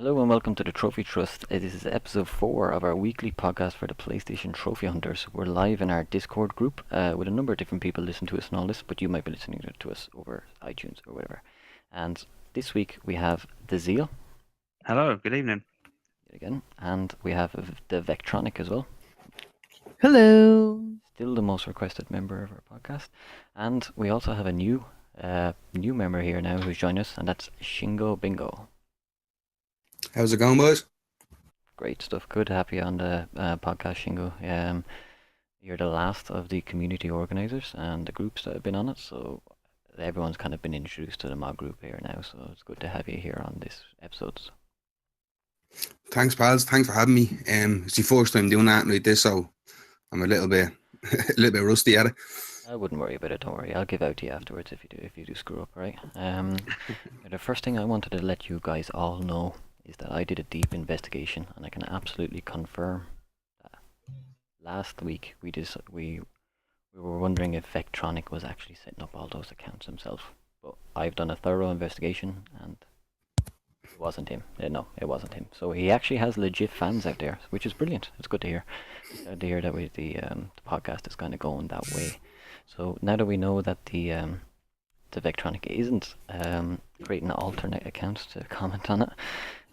Hello and welcome to the Trophy Trust. This is episode 4 of our weekly podcast for the PlayStation Trophy Hunters. We're live in our Discord group with a number of different people listening to us and all this, but you might be listening to us over iTunes or whatever. And this week we have the Zeal Hello, good evening. yet again, and we have the Vectronic as well, Hello. still the most requested member of our podcast. And we also have a new member here now who's joined us, and that's Shingo Bingo. How's it going, boys? Great stuff. Good to have you on the podcast, Shingo. You're the last of the community organizers and the groups that have been on it, so everyone's kind of been introduced to the mod group here now, so it's good to have you here on this episode. Thanks, pals. Thanks for having me. It's the first time doing that like this, so I'm a little bit rusty at it. I wouldn't worry about it, don't worry. I'll give out to you afterwards if you do screw up, right? The first thing I wanted to let you guys all know is that I did a deep investigation, and I can absolutely confirm that last week we were wondering if Vectronic was actually setting up all those accounts himself. But I've done a thorough investigation, and it wasn't him. No, it wasn't him. So he actually has legit fans out there, which is brilliant. It's good to hear. Good to hear that the podcast is kind of going that way. So now that we know that the Vectronic isn't creating alternate accounts to comment on it,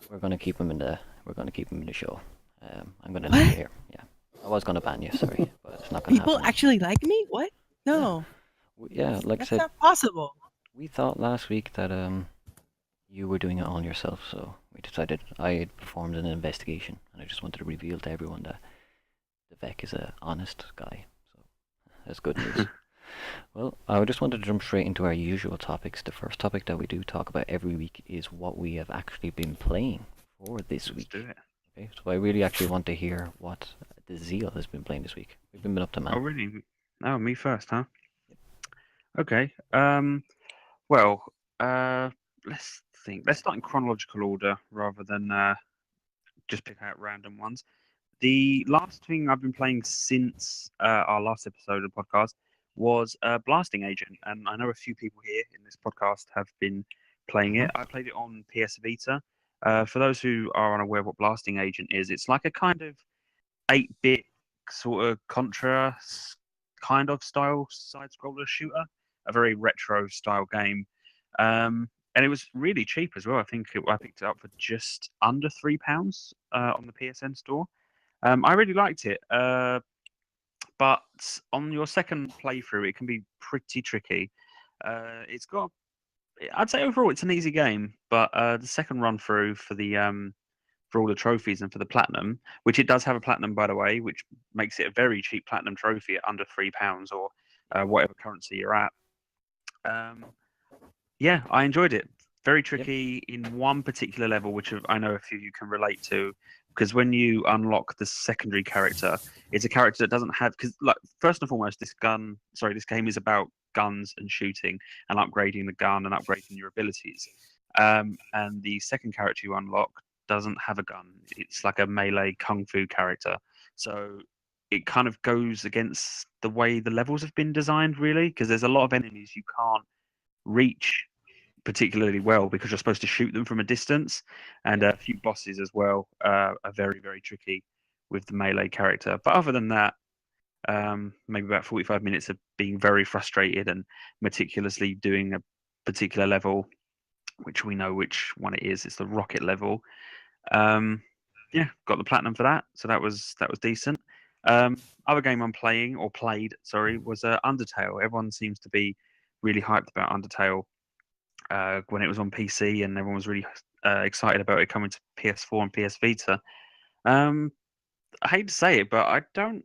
we're gonna keep him in the show. I'm gonna leave you here. Yeah, I was gonna ban you, sorry, but it's not gonna People happen. actually like me? What? No, Yeah, like that's I said, not possible. we thought last week that you were doing it all yourself, so we decided I had performed an investigation, and I just wanted to reveal to everyone that the Vec is a honest guy. So that's good news. Well, I just wanted to jump straight into our usual topics. The first topic that we do talk about every week is what we have actually been playing for this Let's week. do it. Okay, so I really actually want to hear what the Zeal has been playing this week. We've been up to man. Oh, really? Oh, me first, huh? Yep. Okay. Well, let's think. Let's start in chronological order rather than just pick out random ones. The last thing I've been playing since our last episode of the podcast was Blasting Agent, and I know a few people here in this podcast have been playing it. I played it on PS Vita. For those who are unaware what Blasting Agent is, it's like a kind of 8-bit sort of Contra kind of style side scroller shooter, a very retro style game. And it was really cheap as well. I think I picked it up for just under £3 on the PSN store. I really liked it, but on your second playthrough, it can be pretty tricky. It's got, I'd say overall, it's an easy game, but the second run through for all the trophies and for the platinum, which it does have a platinum, by the way, which makes it a very cheap platinum trophy at under £3 or whatever currency you're at. Yeah, I enjoyed it. Very tricky in one particular level, which I know a few of you can relate to, because when you unlock the secondary character, it's a character that doesn't have, because like first and foremost, this game is about guns and shooting and upgrading the gun and upgrading your abilities. And the second character you unlock doesn't have a gun. It's like a melee kung fu character. So it kind of goes against the way the levels have been designed, really, because there's a lot of enemies you can't reach particularly well because you're supposed to shoot them from a distance, and a few bosses as well are very, very tricky with the melee character. But other than that, maybe about 45 minutes of being very frustrated and meticulously doing a particular level, which we know which one it is. It's the rocket level. Yeah, got the platinum for that, so that was decent. Other game I'm playing or played, sorry, was Undertale. Everyone seems to be really hyped about Undertale when it was on PC, and everyone was really excited about it coming to PS4 and PS Vita. I hate to say it, but I don't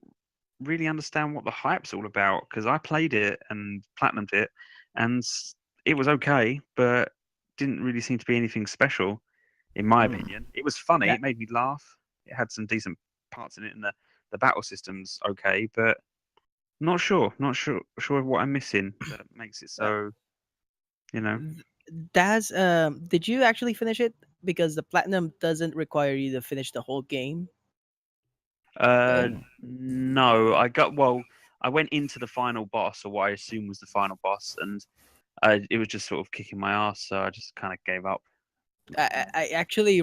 really understand what the hype's all about, because I played it and platinumed it, and it was okay, but didn't really seem to be anything special, in my opinion. It was funny. Yeah. It made me laugh. It had some decent parts in it, and the battle system's okay, but not sure what I'm missing that makes it so, you know. Did you actually finish it? Because the platinum doesn't require you to finish the whole game. No, I went into the final boss, or what I assume was the final boss, and it was just sort of kicking my ass, so I just kind of gave up. I actually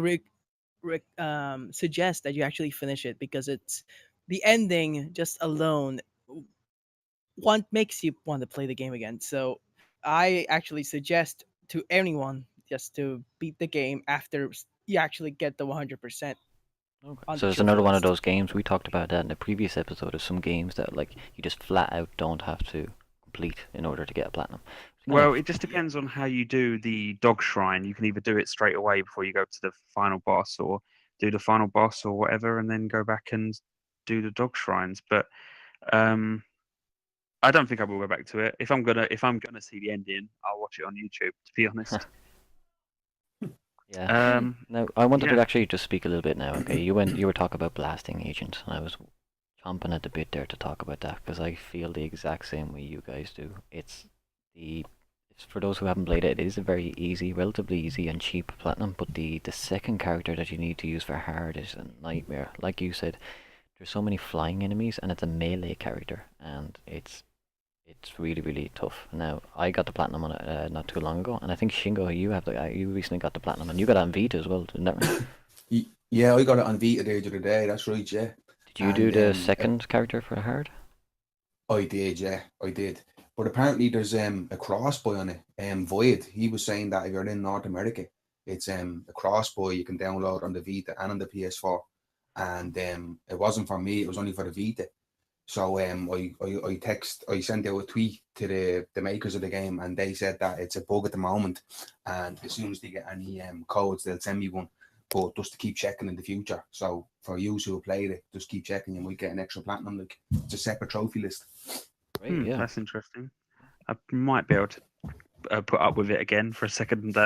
suggest that you actually finish it because it's the ending just alone one makes you want to play the game again. So I actually suggest to anyone just to beat the game after you actually get the 100% Okay. on So the it's trophy another one of list. those games we talked about that in the previous episode of some games that like you just flat out don't have to complete in order to get a platinum. It's kind Well, of it just depends on how you do the dog shrine. You can either do it straight away before you go to the final boss, or do the final boss or whatever, and then go back and do the dog shrines. But um, I don't think I will go back to it. If I'm gonna see the ending, I'll watch it on YouTube. To be honest. yeah. Um, Now I wanted to yeah. actually just speak a little bit now. Okay, you were talking about blasting agent, and I was chomping at the bit there to talk about that because I feel the exact same way you guys do. It's for those who haven't played it. It is a very easy, relatively easy and cheap platinum, but the second character that you need to use for hard is a nightmare. Like you said, there's so many flying enemies, and it's a melee character, and it's really really tough. Now I got the platinum on it not too long ago, and I think Shingo, you recently got the platinum, and you got it on Vita as well, didn't that right? Yeah, I got it on Vita the other day. That's right, yeah. Did you do And the second character for hard? I did, yeah, I did. But apparently there's a crossbow on it. Void. He was saying that if you're in North America, it's a crossbow you can download on the Vita and on the PS4. And it wasn't for me, it was only for the Vita. So I sent out a tweet to the makers of the game, and they said that it's a bug at the moment, and as soon as they get any codes, they'll send me one. But just to keep checking in the future. So for you who have played it, just keep checking. You might get an extra platinum. Like it's a separate trophy list. Great, yeah. That's interesting. I might be able to put up with it again for a second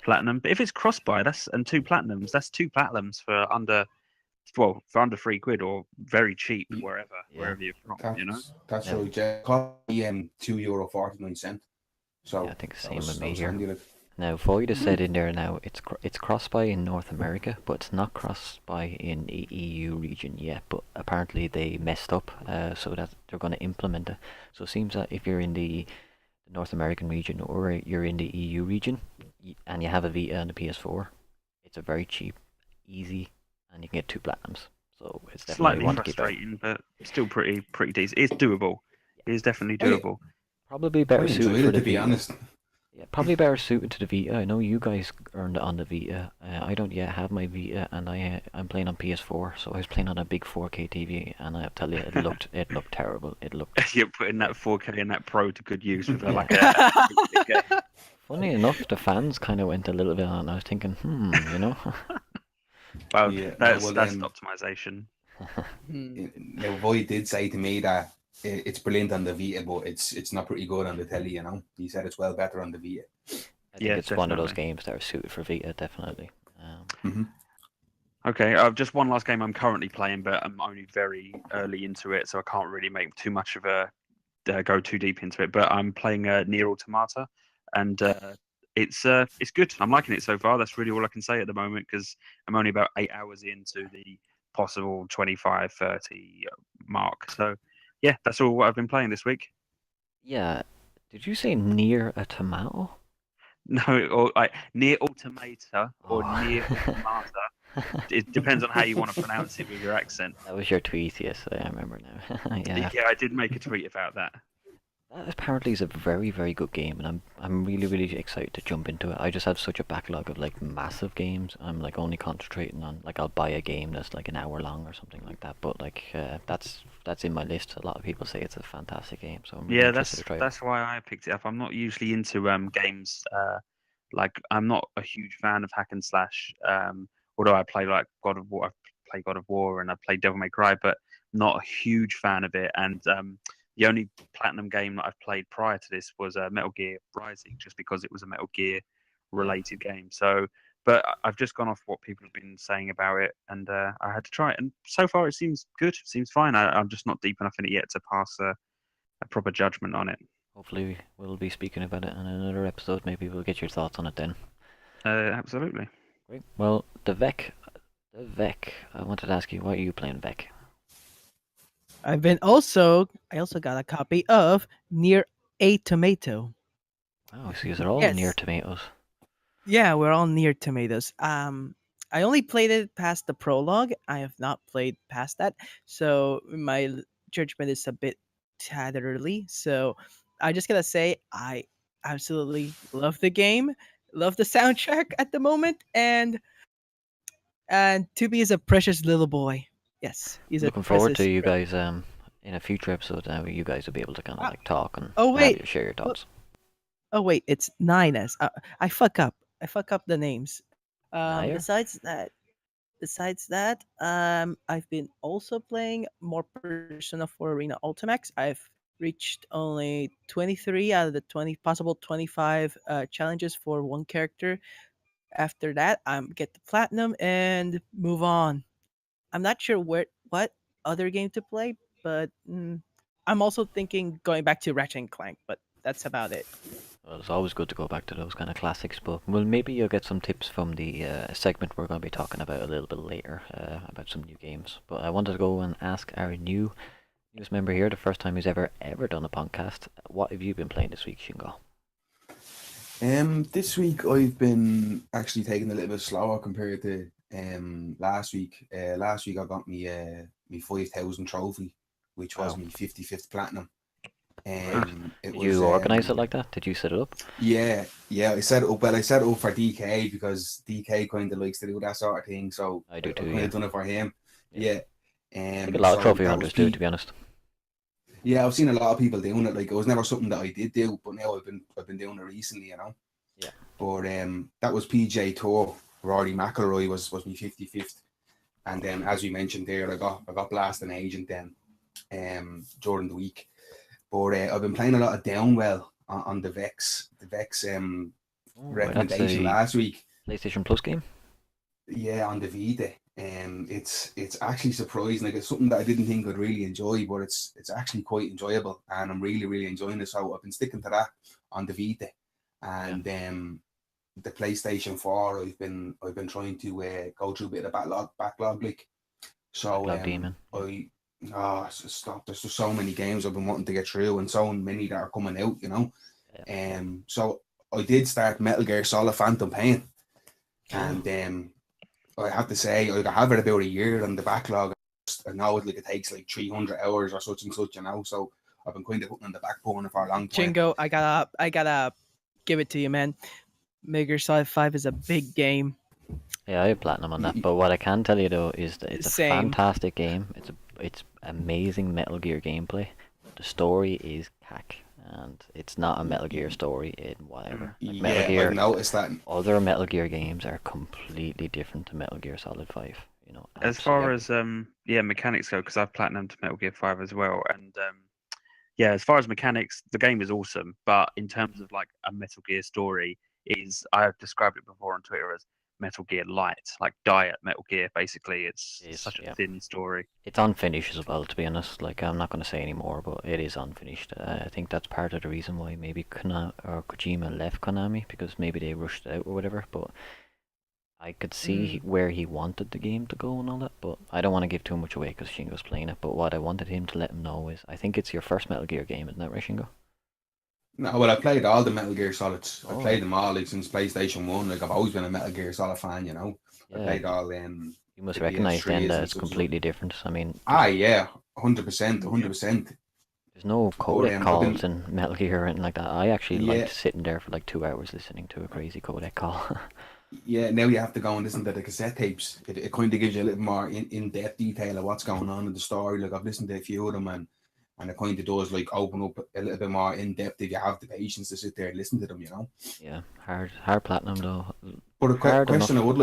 platinum. But if it's cross buy, and two platinums. That's two platinums for under £3 or very cheap Yeah. wherever you're from. That's Yeah. right. Yeah, cost me €2.49. So Yeah, I think the that same was with me that was here. handy. Like. Now, Void has said in there now it's cross buy in North America, but it's not cross buy in the EU region yet. But apparently they messed up, so that they're going to implement it. So it seems that if you're in the North American region or you're in the EU region and you have a Vita and a PS4, it's a very cheap, easy, and you can get two platinums. So it's definitely Slightly one to keep out. frustrating, but still pretty decent. It's doable. It is definitely Oh, yeah. doable. Probably I better suited enjoyed for it, the to be Vita. honest. Yeah, probably better suited to the Vita. I know you guys earned it on the Vita. I don't yet have my Vita, and I'm playing on PS4. So I was playing on a big 4K TV, and I tell you, it looked terrible. It looked. You're putting that 4K and that Pro to good use with Yeah. like a game. Funny enough, the fans kind of went a little bit on. And I was thinking, you know. Well, Yeah, that's optimization. Now Void did say to me that it's brilliant on the Vita, but it's not pretty good on the telly. You know, he said it's well better on the Vita. I think it's one of those definitely. games that are suited for Vita, definitely. Okay, just one last game I'm currently playing, but I'm only very early into it, so I can't really make too much of a go too deep into it. But I'm playing Nier Automata, and it's good. I'm liking it so far. That's really all I can say at the moment because I'm only about 8 hours into the possible 25, 30 mark. So yeah, that's all what I've been playing this week. Yeah. Did you say near a tomato? No, or Nier Automata or Oh. Nier Automata. It depends on how you want to pronounce it with your accent. That was your tweet, yes, I remember now. Yeah. Yeah, I did make a tweet about that. That apparently is a very, very good game, and I'm really, really excited to jump into it. I just have such a backlog of like massive games. I'm like only concentrating on like I'll buy a game that's like an hour long or something like that. But like that's in my list. A lot of people say it's a fantastic game, so I'm really Yeah, interested to try it. that's why I picked it up. I'm not usually into games. Like I'm not a huge fan of hack and slash. Although I play like God of War, I play God of War, and I play Devil May Cry, but not a huge fan of it. And the only platinum game that I've played prior to this was Metal Gear Rising, just because it was a Metal Gear related game. So, but I've just gone off what people have been saying about it, and I had to try it. And so far, it seems good. It seems fine. I'm just not deep enough in it yet to pass a proper judgment on it. Hopefully we'll be speaking about it in another episode. Maybe we'll get your thoughts on it then. Absolutely. Great. Well, the Vec. I wanted to ask you, why are you playing Vec? I also got a copy of Near a Tomato. Oh, so these are all Yes. near tomatoes. Yeah, we're all near tomatoes. I only played it past the prologue. I have not played past that, so my judgment is a bit tad early. So I just gotta say I absolutely love the game, love the soundtrack at the moment, and Tubi is a precious little boy. Yes, he's a Looking forward to precious. you guys in a future episode where you guys will be able to kind of Ah, like talk and oh have wait, you share your oh, thoughts. oh wait, it's 9S. I fuck up. I fuck up the names. Nier? Besides that, I've been also playing more Persona 4 Arena Ultimax. I've reached only 23 out of the 20 possible 25 challenges for one character. After that, I'm get the platinum and move on. I'm not sure what other game to play, but I'm also thinking going back to Ratchet and Clank, but that's about it. Well, it's always good to go back to those kind of classics, but well, maybe you'll get some tips from the segment we're going to be talking about a little bit later about some new games. But I wanted to go and ask our newest member here, the first time he's ever done a podcast. What have you been playing this week, Shingo? This week I've been actually taking a little bit slower compared to last week. Last week I got me 5,000 trophy, which was Wow. my 55th platinum. It Did was you organise it like that? Did you set it up? yeah, I set it up. Well, I set it up for DK because DK kind of likes to do that sort of thing. So I do too, kind yeah. of done it for him. Yeah. Yeah. I think a lot of trophy that hunters was do, to be honest. Yeah, I've seen a lot of people doing it. Like, it was never something that I did do, but now I've been doing it recently, you know. Yeah. But that was PJ Tour. Rory McIlroy was my 55th, and then as we mentioned there, I got blasted an agent then during the week. But I've been playing a lot of Downwell on the Vex Oh, recommendation that's last week. a PlayStation Plus game? Yeah, on the Vita. It's actually surprising. Like, it's something that I didn't think I'd really enjoy, but it's actually quite enjoyable, and I'm really enjoying it. So I've been sticking to that on the Vita, and the PlayStation 4. I've been trying to go through a bit of backlog like. So Backlog demon. stop. There's just so many games I've been wanting to get through, and so many that are coming out, you know. Yeah. So I did start Metal Gear Solid Phantom Pain, and I have to say, I have it about a year on the backlog. I know it takes like 300 hours or such and such, you know. So I've been kind of putting on the back burner for a long time. Jingo, I gotta give it to you, man. Metal Gear Solid 5 is a big game. Yeah, I have platinum on that. But what I can tell you though is that it's a Same. fantastic game. It's amazing Metal Gear gameplay. The story is cack, and it's not a Metal Gear story in whatever. Like Metal Yeah, Gear, I've noticed that. other Metal Gear games are completely different to Metal Gear Solid 5. You know, As far absolutely. as mechanics go, because I've platinumed Metal Gear 5 as well, and yeah, as far as mechanics, the game is awesome. But in terms of like a Metal Gear story, I've described it before on Twitter as Metal Gear Light, like diet Metal Gear. Basically, it's It is, such a yeah. thin story. It's unfinished as well, to be honest. Like, I'm not going to say any more, but it is unfinished. I think that's part of the reason why maybe Kojima left Konami, because maybe they rushed it out or whatever. But I could see where he wanted the game to go and all that, but I don't want to give too much away because Shingo's playing it. But what I wanted him to let him know is, I think it's your first Metal Gear game, isn't that right, Shingo? No, well, I played all the Metal Gear Solids. I Oh. played them all like since PlayStation 1. Like, I've always been a Metal Gear Solid fan, you know. I Yeah, played all you must the recognize then PS3s that and it's such. completely different. I mean, Yeah, 100%, 100%. there's no codec I've calls been, in Metal Gear or anything like that. I actually liked yeah, sitting there for like 2 hours listening to a crazy codec call. yeah. Now you have to go and listen to the cassette tapes. It kind of gives you a little more in-depth detail of what's going on in the story. Like, I've listened to a few of them, and it kind of does like open up a little bit more in depth if you have the patience to sit there and listen to them, you know. Yeah, hard platinum though. But a Hard question enough. I would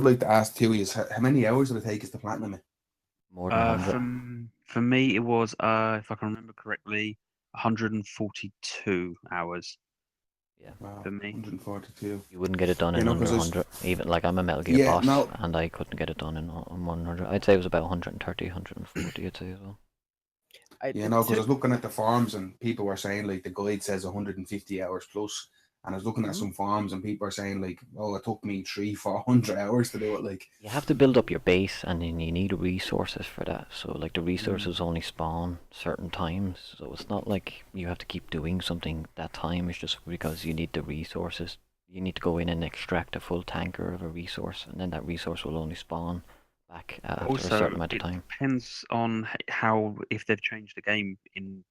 like to ask, too, is how many hours did it take us to platinum it? More than 100. For me, it was if I can remember correctly, 142 hours. Yeah. Wow, For me. 142. You wouldn't get it done You in know, under because 100. Even like I'm a Metal Gear yeah, boss, no, and I couldn't get it done in 100. I'd say it was about 130, 140. I'd say as well. because I was looking at the forums and people were saying like the guide says 150 hours plus, and I was looking at some forums and people are saying like, oh, it took me 400 hours to do it. Like, You have to build up your base, and then you need resources for that. So like the resources only spawn certain times. So it's not like you have to keep doing something that time. It's just because you need the resources you need to go in and extract a full tanker of a resource, and then that resource will only spawn back after a certain Also, amount of it time. depends on how if they've changed the game in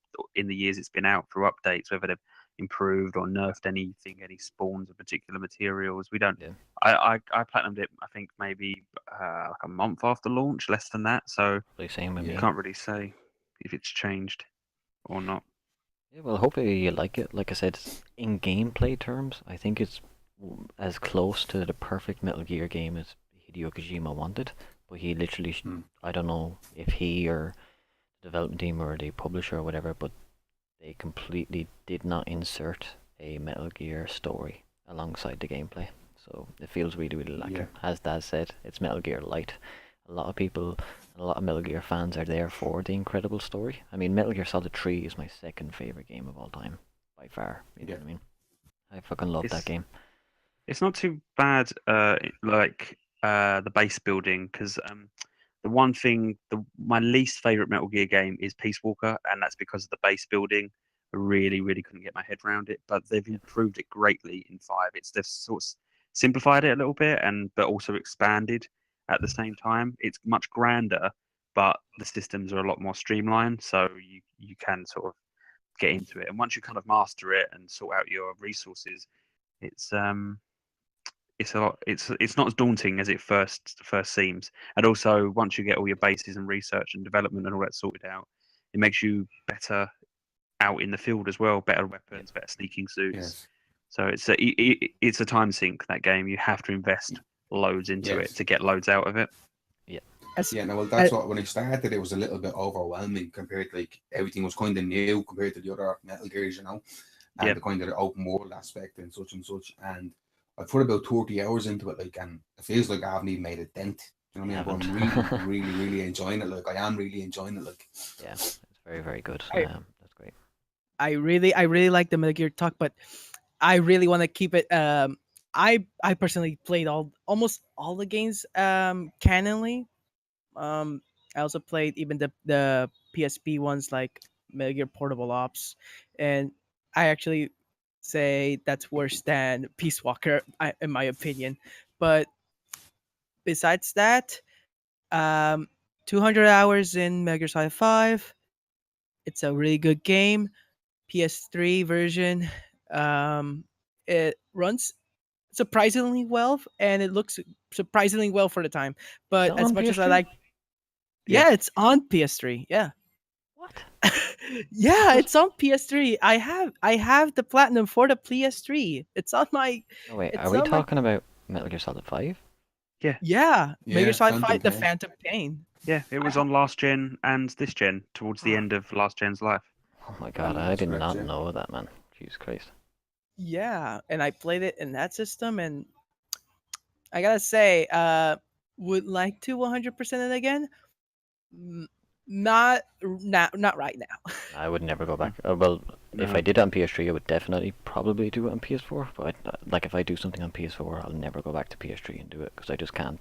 the years it's been out through updates, whether they've improved or nerfed anything, any spawns of particular materials. We don't. Yeah. I platinumed it. I think maybe like a month after launch, less than that. So Probably same with Yeah. me. can't really say if it's changed or not. Yeah, well, hopefully you like it. Like I said, in gameplay terms, I think it's as close to the perfect Metal Gear game as Hideo Kojima wanted. But he literally, Hmm. I don't know if he or the development team or the publisher or whatever, but they completely did not insert a Metal Gear story alongside the gameplay. So it feels really, really lacking. Yeah. As Daz said, it's Metal Gear Light. A lot of people, a lot of Metal Gear fans are there for the incredible story. I mean, Metal Gear Solid 3 is my second favorite game of all time, by far. You know Yeah. what I mean? I fucking love that It's game. it's not too bad. Like the base building because the one thing my least favorite Metal Gear game is Peace Walker, and that's because of the base building. I really couldn't get my head around it, but they've Yeah. improved it greatly in 5. They've sort of simplified it a little bit, and but also expanded at the same time. It's much grander, but the systems are a lot more streamlined, so you can sort of get into it. And once you kind of master it and sort out your resources, it's it's a lot. It's not as daunting as it first seems. And also, once you get all your bases and research and development and all that sorted out, it makes you better out in the field as well. Better weapons, better sneaking suits. Yes. So it's a time sink, that game. You have to invest loads into it Yes. to get loads out of it. As, Yeah, no, well, uh, that's what when I started, it was a little bit overwhelming compared to like everything was kind of new compared to the other Metal Gears, and Yeah. the kind of the open world aspect and such and such. And I put about 30 hours into it, like, and it feels like I haven't even made a dent. You know what I mean? But I'm Haven't. really enjoying it. Like, I am really enjoying it. Like, Yeah, it's very, very good. I- That's great. I really like the Metal Gear talk, but I really want to keep it. I personally played almost all the games canonly. I also played even the PSP ones like Metal Gear Portable Ops, and I actually say that's worse than Peace Walker, in my opinion. But besides that, um, 200 hours in Metal Gear Solid 5. It's a really good game. PS3 version. It runs surprisingly well, and it looks surprisingly well for the time. Is But that as on much as I PS3? like, Yeah. yeah, it's on PS3. Yeah. What? Yeah, it's on PS3. I have the platinum for the PS3. It's on my No, wait, are it's we on my talking about Metal Gear Solid 5? yeah, Metal Gear Solid Phantom 5, the Pain. Phantom Pain. Yeah, it was on last gen and this gen towards the end of last gen's life. Oh my god, I That's did correct, not yeah. know that, man. Jesus Christ. Yeah, and I played it in that system, and I gotta say, would like to 100% it again. Mm, not right now. I would never go back. Well, if No. I did it on PS3, I would definitely probably do it on PS4. But like, if I do something on PS4, I'll never go back to PS3 and do it because I just can't.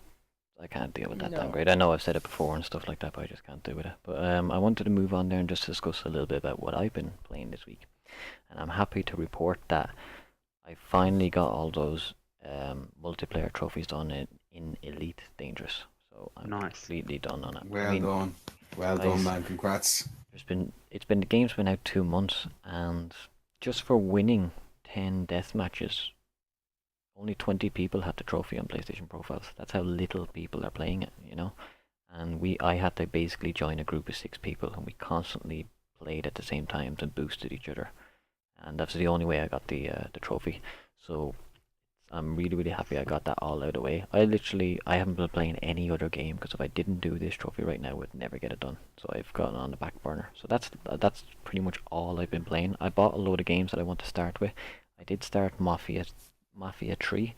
I can't deal with that No. downgrade. I know I've said it before and stuff like that, but I just can't do with it. But I wanted to move on there and just discuss a little bit about what I've been playing this week. And I'm happy to report that I finally got all those multiplayer trophies done in Elite Dangerous. So I'm Nice. completely done on it. Well I mean, done. Well guys, done, man. Congrats. the game's been out 2 months, and just for winning 10 death matches, only 20 people have the trophy on PlayStation profiles. That's how little people are playing it, you know. And I had to basically join a group of 6 people, and we constantly played at the same times and boosted each other. And that's the only way I got the trophy. So I'm really happy I got that all out of the way. I haven't been playing any other game because if I didn't do this trophy right now, I would never get it done. So I've gotten on the back burner. So that's pretty much all I've been playing. I bought a load of games that I want to start with. I did start Mafia 3.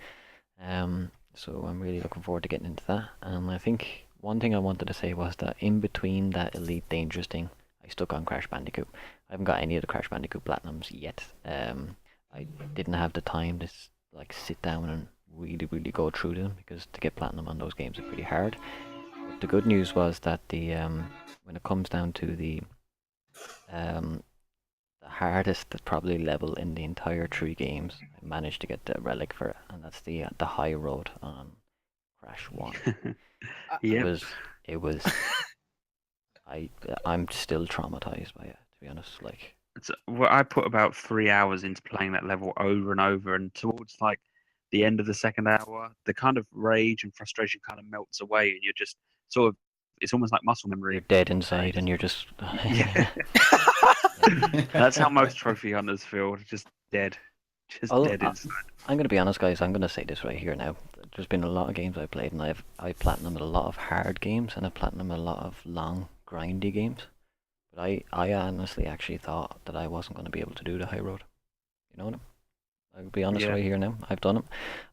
So I'm really looking forward to getting into that. And I think one thing I wanted to say was that in between that Elite Dangerous thing, I stuck on Crash Bandicoot. I haven't got any of the Crash Bandicoot Platinums yet. I didn't have the time to like sit down and really go through them because to get platinum on those games is pretty hard. But the good news was that the when it comes down to the the hardest probably level in the entire 3 games. I managed to get the relic for it, and that's the high road on Crash 1. Uh, It Yep. was I'm still traumatized by it, to be honest. Like, Well, I put about 3 hours into playing that level over and over, and towards like the end of the second hour, the kind of rage and frustration kind of melts away, and you're just sort of, it's almost like muscle you're memory. dead inside, and you're just Yeah, that's how most trophy hunters feel, just dead, just I'll- dead inside. I'm gonna be honest, guys. I'm gonna say this right here now. There's been a lot of games I played, and I platinumed a lot of hard games, and I platinumed a lot of long, grindy games. But I honestly actually thought that I wasn't gonna be able to do the high road. You know what? I'll be honest Yeah. right here now. I've done it.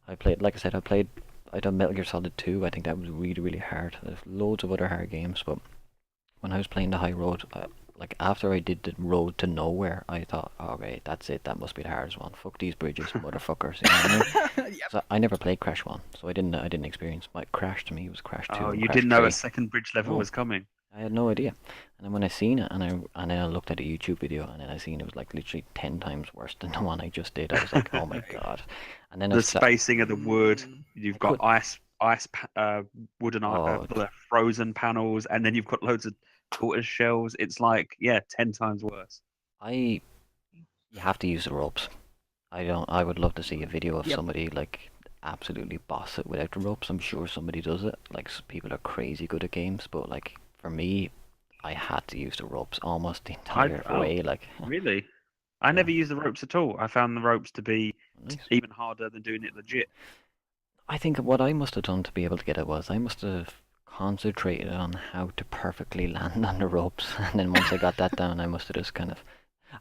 I played, like I said, I done Metal Gear Solid 2. I think that was really, really hard. There's loads of other hard games, but when I was playing the high road, like after I did the road to nowhere, I thought, okay, that's it. That must be the hardest one. Fuck these bridges, motherfuckers. You know what I mean? Yep. So I never played Crash 1, so I didn't experience. My Crash to me was Crash 2 Oh, and you Crash didn't know 3. a second bridge level No. was coming. I had no idea. And then when I seen it, and then I looked at a YouTube video, and then I seen it was like literally 10 times worse than the one I just did. I was like, oh my god. And then The spacing of the wood, Mm. you've I got could- wooden, Oh, frozen panels, and then you've got loads of tortoise shells. It's like, yeah, 10 times worse. you have to use the ropes. I would love to see a video of Yep. somebody like absolutely boss it without the ropes. I'm sure somebody does it. Like people are crazy good at games, but like for me, I had to use the ropes almost the entire oh. way. Like, Really? I Yeah. never used the ropes at all. I found the ropes to be nice. even harder than doing it legit. I think what I must have done to be able to get it was I must have concentrated on how to perfectly land on the ropes, and then once I got that down, I must have just kind of.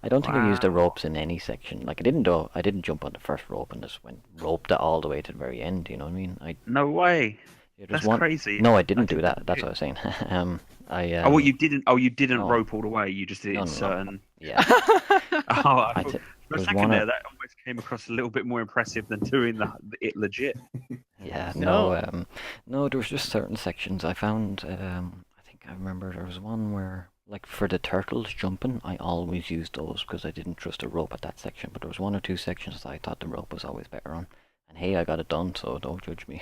I don't think I used the Wow. ropes in any section. Like I didn't jump on the first rope and just went roped it all the way to the very end. You know what I mean? No way. There's That's one. crazy. No, I didn't do think that. you That's did. what I was saying. I Oh, well, you didn't. Oh, you didn't no. rope all the way. You just did it No, in no, no. certain. Yeah. Oh, I I thought, t- for a there's second one. there, that almost came across a little bit more impressive than doing it legit. Yeah. No. No. There was just certain sections I found. I think I remember there was one where, like, for the turtles jumping, I always used those because I didn't trust a rope at that section. But there was 1 or 2 sections that I thought the rope was always better on. And hey, I got it done, so don't judge me.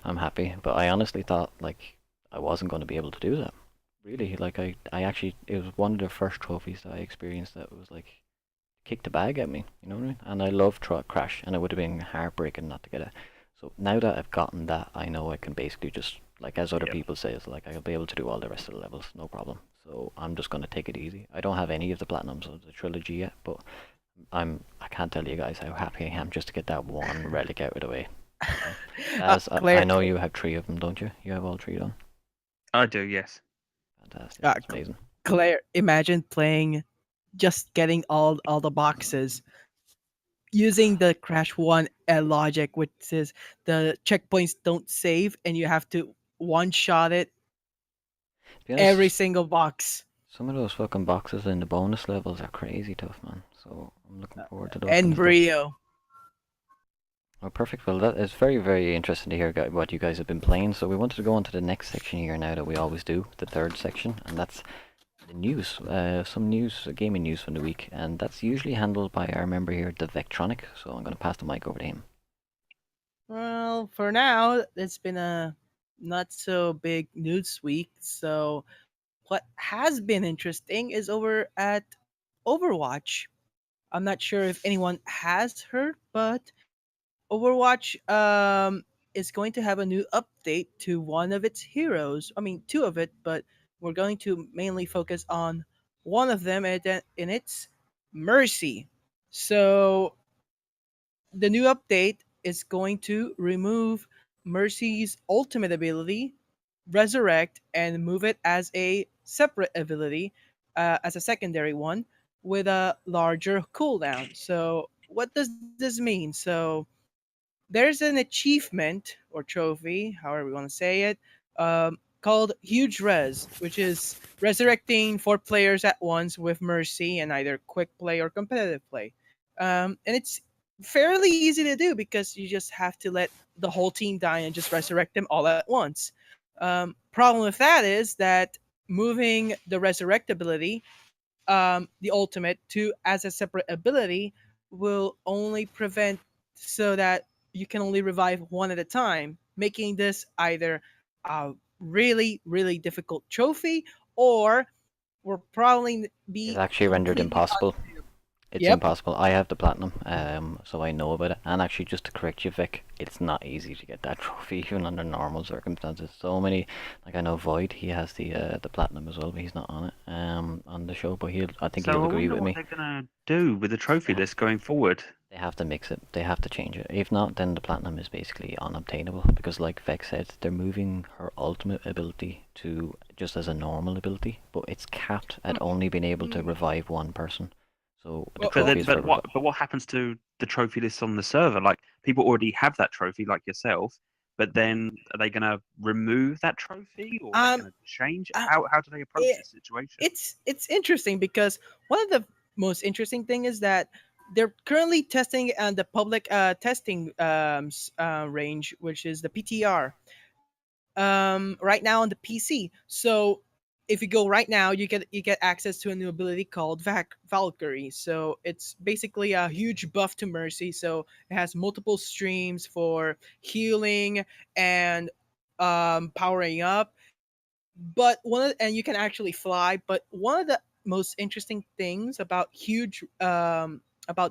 I'm happy. But I honestly thought like I wasn't going to be able to do that. Really, like I actually, it was one of the first trophies that I experienced that was like kicked the bag at me. You know what I mean? And I love Crash, and it would have been heartbreaking not to get it. So now that I've gotten that, I know I can basically just, like as other Yep. people say, it's like I'll be able to do all the rest of the levels, no problem. So I'm just gonna take it easy. I don't have any of the platinums of the trilogy yet, but I can't tell you guys how happy I am just to get that one relic out of the way. As Claire, I know you have 3 of them, don't you? You have all 3 done. I do, yes. Fantastic. Ah, That's amazing. Claire, imagine playing, just getting all the boxes using the Crash 1 logic, which says the checkpoints don't save and you have to one shot it To be honest, every single box. some of those fucking boxes in the bonus levels are crazy tough, man. So I'm looking forward to those. And kind of stuff. Brio. Oh, perfect. Well, that is very, very interesting to hear what you guys have been playing. So we wanted to go on to the next section here now that we always do, the third section, and that's the news. Some news, gaming news from the week, and that's usually handled by our member here, the Vectronic. So I'm going to pass the mic over to him. Well, for now, it's been a not so big news week. So, what has been interesting is over at Overwatch. I'm not sure if anyone has heard, but Overwatch is going to have a new update to one of its heroes. I mean, 2 of it, but we're going to mainly focus on one of them, and it's Mercy. So the new update is going to remove Mercy's ultimate ability, Resurrect, and move it as a separate ability, as a secondary one, with a larger cooldown. So, what does this mean? So, there's an achievement or trophy, however you want to say it, called Huge Res, which is resurrecting 4 players at once with Mercy in either quick play or competitive play. And it's fairly easy to do because you just have to let the whole team die and just resurrect them all at once. Problem with that is that moving the resurrect ability the ultimate to as a separate ability will only prevent so that you can only revive one at a time, making this either a really really difficult trophy or will probably It's be actually rendered completely impossible. It's Yep. impossible. I have the platinum, so I know about it. And actually, just to correct you, Vic, it's not easy to get that trophy even under normal circumstances. So many, like I know Void, he has the platinum as well, but he's not on it on the show. But I think So he'll I agree wonder with what me. they're gonna do with the trophy Yeah. list going forward. They have to mix it. They have to change it. If not, then the platinum is basically unobtainable because, like Vex said, they're moving her ultimate ability to just as a normal ability, but it's capped at only being able to revive one person. So the Well, But trophy then, is for but what happens to the trophy list on the server? Like people already have that trophy, like yourself. But then, are they going to remove that trophy, or are they um, going to change? uh, How do they approach it, this situation? it's interesting because one of the most interesting thing is that they're currently testing the public testing range, which is the PTR, right now on the PC. So if you go right now, you get access to a new ability called Valkyrie. So it's basically a huge buff to Mercy. So it has multiple streams for healing and powering up. And you can actually fly. But one of the most interesting things about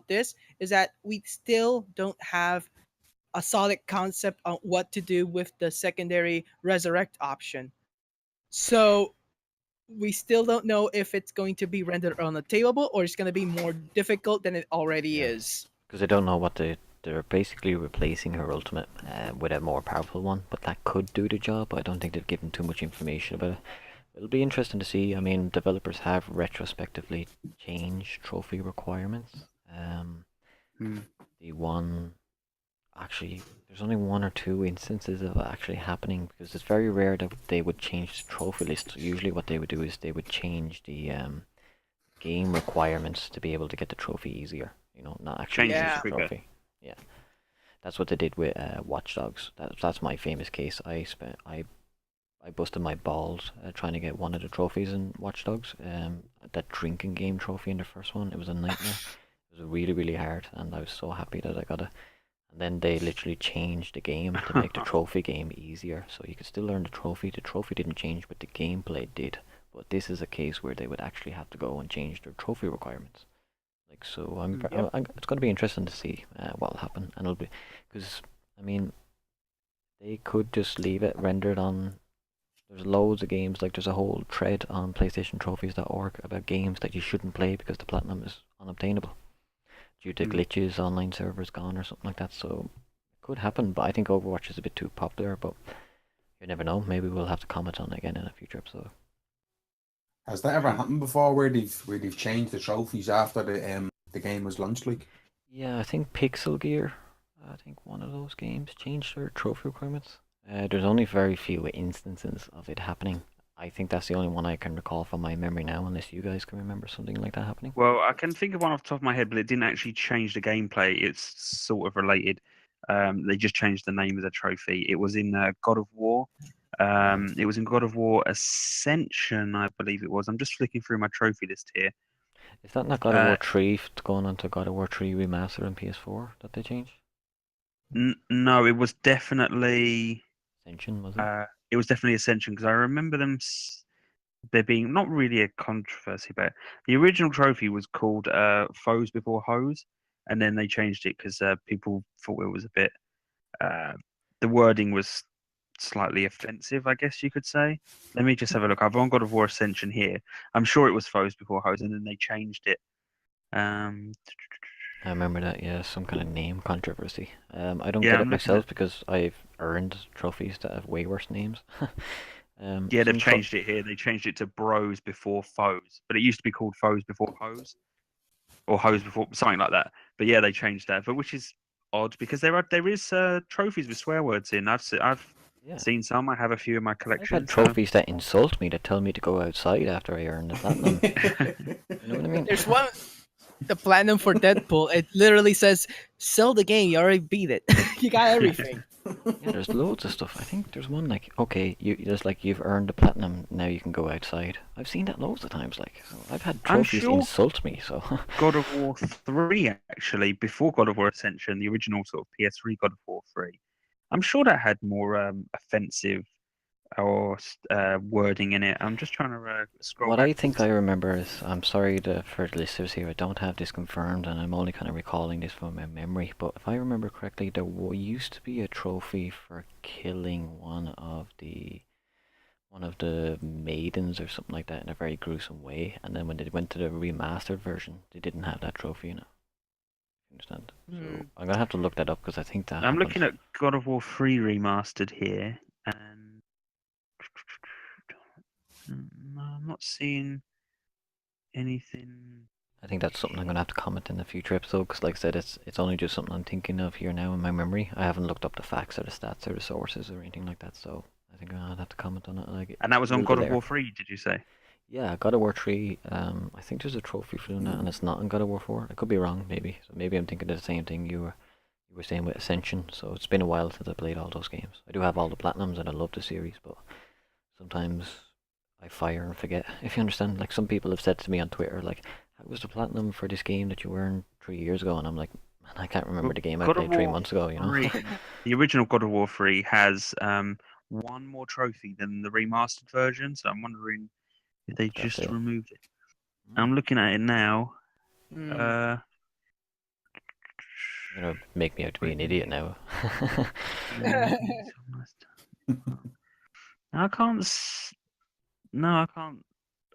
this is that we still don't have a solid concept on what to do with the secondary resurrect option. So we still don't know if it's going to be rendered unattainable or it's going to be more difficult than it already Yeah. is. Because I don't know what they're basically replacing her ultimate with a more powerful one, but that could do the job. I don't think they've given too much information about it. It'll be interesting to see. I mean, developers have retrospectively changed trophy requirements. Hmm. The one actually, there's only one or two instances of it actually happening because it's very rare that they would change the trophy list. Usually, what they would do is they would change the game requirements to be able to get the trophy easier. You know, not actually Change the use Yeah. the trigger. trophy. Yeah, that's what they did with Watch Dogs. That's my famous case. I busted my balls trying to get one of the trophies in Watch Dogs. That drinking game trophy in the first one, it was a nightmare. It was really really hard, and I was so happy that I got it. And then they literally changed the game to make the trophy game easier, so you could still learn the trophy. The trophy didn't change, but the gameplay did. But this is a case where they would actually have to go and change their trophy requirements. Like so, Yep. it's going to be interesting to see what'll happen, and it'll be because I mean they could just leave it rendered on. There's loads of games, like there's a whole thread on PlayStationTrophies.org about games that you shouldn't play because the platinum is unobtainable due to glitches, online servers gone or something like that. So it could happen, but I think Overwatch is a bit too popular. But you never know. Maybe we'll have to comment on it again in a future episode. Has that ever happened before where they've changed the trophies after the game was launched? Like, Yeah, I think Pixel Gear. I think one of those games changed their trophy requirements. There's only very few instances of it happening. I think that's the only one I can recall from my memory now, unless you guys can remember something like that happening. Well, I can think of one off the top of my head, but it didn't actually change the gameplay. It's sort of related. They just changed the name of the trophy. It was in God of War. It was in God of War Ascension, I believe it was. I'm just flicking through my trophy list here. Is that not God of Uh, War 3 going on to God of War 3 Remaster on PS4 that they changed? no, it was definitely Ascension, was it? it was definitely Ascension because I remember there being not really a controversy, but the original trophy was called Foes Before Hoes, and then they changed it because people thought it was a bit. The wording was slightly offensive, I guess you could say. Let me just have a look. I've on God of War Ascension here. I'm sure it was Foes Before Hoes, and then they changed it. I remember that, yeah, some kind of name controversy. I don't Yeah, get I'm it looking myself at. because I've earned trophies that have way worse names. Yeah, they've Some changed it here. They changed it to Bros Before Foes, but it used to be called Foes Before Hoes or Hoes Before something like that. But yeah, they changed that, but which is odd because there is trophies with swear words in. I've yeah, seen some. I have a few in my I've had collection. So trophies that insult me that tell me to go outside after I earn the platinum. You know what I mean? There's one, the platinum for Deadpool. It literally says, "Sell the game. You already beat it. You got everything." Yeah, there's loads of stuff. I think there's one like, okay, there's like you've earned the platinum, now you can go outside. I've seen that loads of times. Like, so I've had I'm trophies sure insult me. So God of War 3, actually, before God of War Ascension, the original sort of PS3 God of War 3, I'm sure that had more offensive or wording in it. I'm just trying to scroll what I think I backwards. remember is, I'm sorry for the listeners here, I don't have this confirmed, and I'm only kind of recalling this from my memory. But if I remember correctly, there used to be a trophy for killing one of the maidens or something like that in a very gruesome way, and then when they went to the remastered version, they didn't have that trophy in it. You understand? So I'm gonna have to look that up because I think that I'm happened. looking at God of War 3 remastered here, and no, I'm not seeing anything. I think that's something I'm gonna have to comment in a future episode because, like I said, it's only just something I'm thinking of here now in my memory. I haven't looked up the facts or the stats or the sources or anything like that, so I think I'll have to comment on it. Like, And that was it on will be God of there. War 3, did you say? Yeah, God of War 3. I think there's a trophy for doing that, and it's not in God of War 4. I could be wrong, maybe. So maybe I'm thinking of the same thing you were saying with Ascension. So it's been a while since I played all those games. I do have all the platinums, and I love the series, but sometimes I fire and forget. If you understand, like some people have said to me on Twitter, like, "How was the platinum for this game that you earned 3 years ago?" And I'm like, "Man, I can't remember Well, the game I God of played three War months ago." You know? 3, the original God of War 3 has one more trophy than the remastered version, so I'm wondering if they That's just it. removed it. I'm looking at it now. Hmm. You're gonna make me out to be an idiot now. I can't. No, I can't.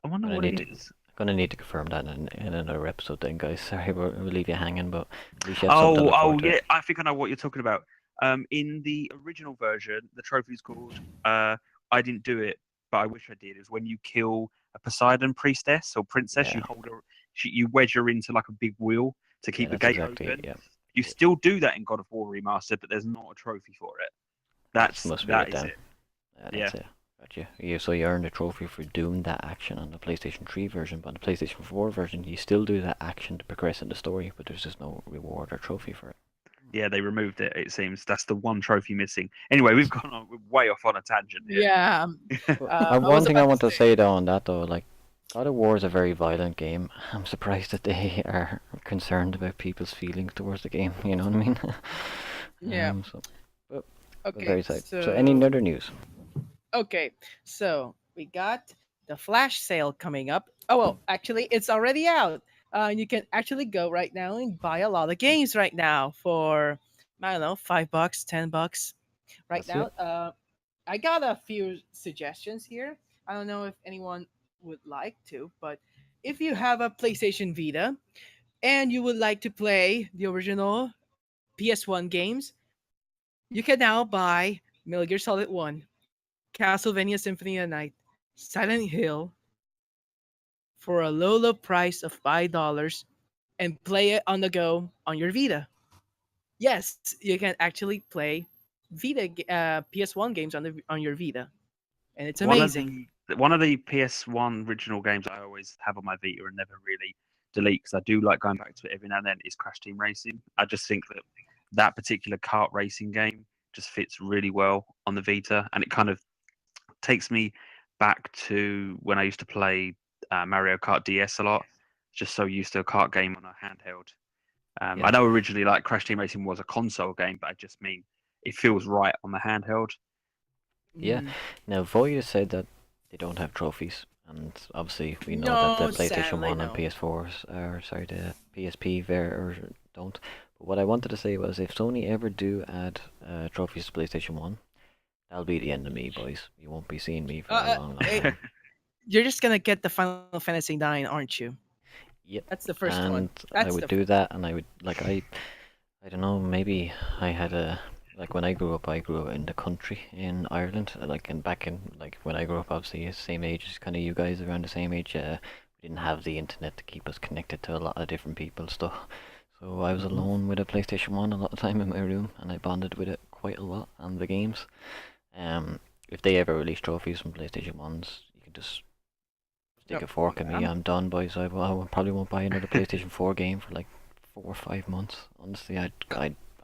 I wonder Gonna what need it to is. gonna need to confirm that in another episode then, guys. Sorry, we'll leave you hanging, but at least you have something to Oh, look forward oh, to. yeah. I think I know what you're talking about. In the original version, the trophy's called "I didn't do it, but I wish I did." Is when you kill a Poseidon priestess or princess, you Yeah, hold her, you wedge her into like a big wheel to yeah, keep the that's gate exactly it. open. Yeah, You still do that in God of War Remastered, but there's not a trophy for it. that must be That it is then. it. Yeah, Yeah. that's it. Gotcha. So you earned a trophy for doing that action on the PlayStation 3 version, but on the PlayStation 4 version, you still do that action to progress in the story, but there's just no reward or trophy for it. Yeah, they removed it. It seems that's the one trophy missing. Anyway, we've gone on, we're way off on a tangent Yeah. here. I One was thing I about to want to say. say though on that though, like, God of War is a very violent game. I'm surprised that they are concerned about people's feelings towards the game. You know what I mean? Yeah. So, but Okay. very sad. So, any other news? So we got the flash sale coming up. Oh well, actually, it's already out. You can actually go right now and buy a lot of games right now for I don't know, $5, $10 right That's now. it. I got a few suggestions here. I don't know if anyone would like to, but if you have a PlayStation Vita and you would like to play the original PS1 games, you can now buy Metal Gear Solid 1, Castlevania Symphony of the Night, Silent Hill for a low price of $5 and play it on the go on your Vita. Yes, you can actually play PS1 games on your Vita, and it's One of amazing. the PS1 original games I always have on my Vita and never really delete because I do like going back to it every now and then is Crash Team Racing. I just think that that particular kart racing game just fits really well on the Vita, and it kind of takes me back to when I used to play Mario Kart DS a lot. Just so used to a kart game on a handheld. I Yeah. know originally like Crash Team Racing was a console game, but I just mean it feels right on the handheld. Yeah. Mm. Now, Void has said that they don't have trophies, and obviously we know that the No, PlayStation sadly, 1 and no. PS4s are, sorry, the PSP don't. But what I wanted to say was, if Sony ever do add trophies to PlayStation 1, that'll be the end of me, boys. You won't be seeing me for a long, long time. You're just gonna get the Final Fantasy 9, aren't you? Yep. That's the first one. And I That's would the do that, and I would, like, I don't know, maybe I had like when I grew up in the country in Ireland, like, and back in, like, when I grew up, obviously, same age as kind of you guys, around the same age, we didn't have the internet to keep us connected to a lot of different people, stuff. So I was alone with a PlayStation 1 a lot of time in my room, and I bonded with it quite a lot, and the games. Um, if they ever release trophies from PlayStation 1s, you can just stick a fork in me. I'm done, boys. Probably won't buy another PlayStation 4 game for like 4 or 5 months. Honestly,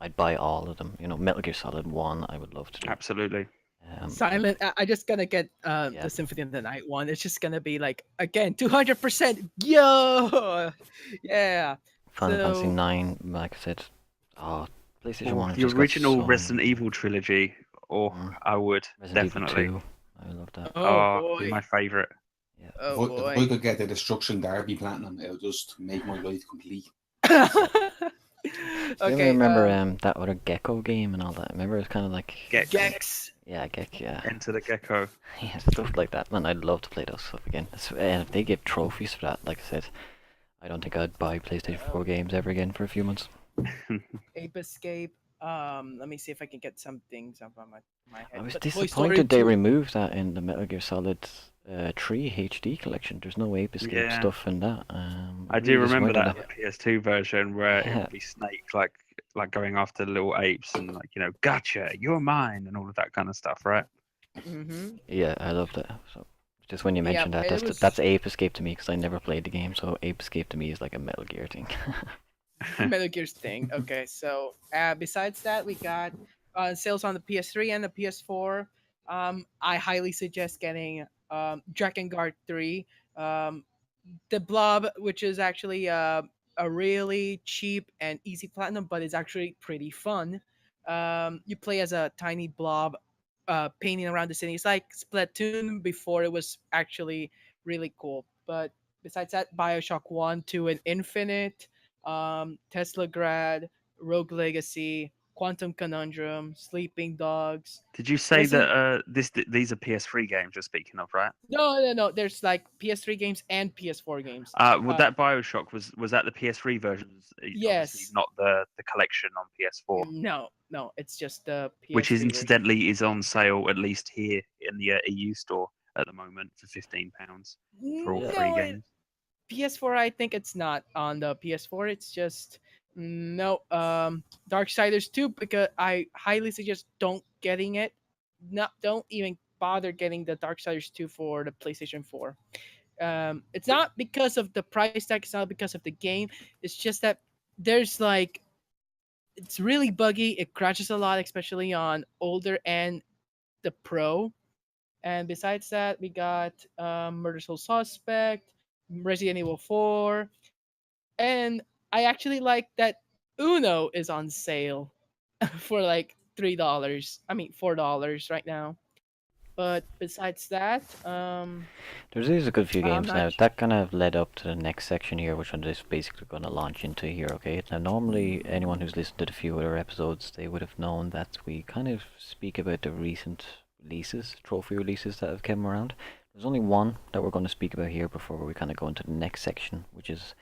I'd buy all of them. You know, Metal Gear Solid 1, I would love to do. Absolutely. Silent. I just gonna get Yeah. the Symphony of the Night one. It's just gonna be like again 200%. Yo, yeah. Final Fantasy So 9, like I said, oh, PlayStation Oh, 1 has the just got original so Resident many. Evil trilogy. Oh, Mm. I would Resident definitely. Evil 2, I love that. oh Oh, boy, my favorite. Yeah. oh If I boy. could get the Destruction Derby Platinum, it would just make my life complete. Do you ever Okay. remember that other Gecko game and all that? Remember, it's kind of like Gex. yeah, Gek, yeah, Enter the Gecko. yeah, stuff like that. Man, I'd love to play those stuff again. And if they give trophies for that, like I said, I don't think I'd buy PlayStation 4 games ever again for a few months. Ape Escape. Let me see if I can get some things up on my head. I was But Toy Story disappointed they 2 removed that in the Metal Gear Solid 3 HD collection. There's no Ape Escape Yeah. stuff in that. I do remember that disappointed in the PS2 version where it Yeah. would be Snake like going after little apes and gotcha, you're mine and all of that kind of stuff, right? Mm-hmm. Yeah, I loved it. So just when you Yeah, mentioned that, it that's was- that's Ape Escape to me because I never played the game. So Ape Escape to me is like a Metal Gear thing. Metal Gear's thing. Okay, so besides that, we got sales on the PS3 and the PS4. I highly suggest getting Drakengard 3. The Blob, which is actually a really cheap and easy platinum, but it's actually pretty fun. You play as a tiny blob painting around the city. It's like Splatoon before it was actually really cool. But besides that, Bioshock 1, 2, and Infinite, Tesla Grad, Rogue Legacy, Quantum Conundrum, Sleeping Dogs. Did you say Resident- that these are PS3 games you're speaking of, right? No. There's like PS3 games and PS4 games. Well, that Bioshock was that the PS3 versions? Obviously Yes. not the collection on PS4, No, it's just the PS3 which is version. incidentally is on sale at least here in the EU store at the moment for £15 for all Yeah. three No, games. PS4. I think it's not on the PS4. It's just no. Darksiders 2 because I highly suggest don't getting it. Don't even bother getting the Darksiders 2 for the PlayStation 4. It's not because of the price tag. It's not because of the game. It's just that there's like it's really buggy. It crashes a lot, especially on older and the Pro. And besides that, we got Murder Soul Suspect, Resident Evil 4, and I actually like that Uno is on sale for like $3. I mean $4 right now. But besides that, There's a good few I'm games not now. su- That kind of led up to the next section here, which I'm just basically going to launch into here, okay? Now, normally, anyone who's listened to the few other episodes, they would have known that we kind of speak about the recent releases, trophy releases that have come around. There's only one that we're going to speak about here before we kind of go into the next section, which is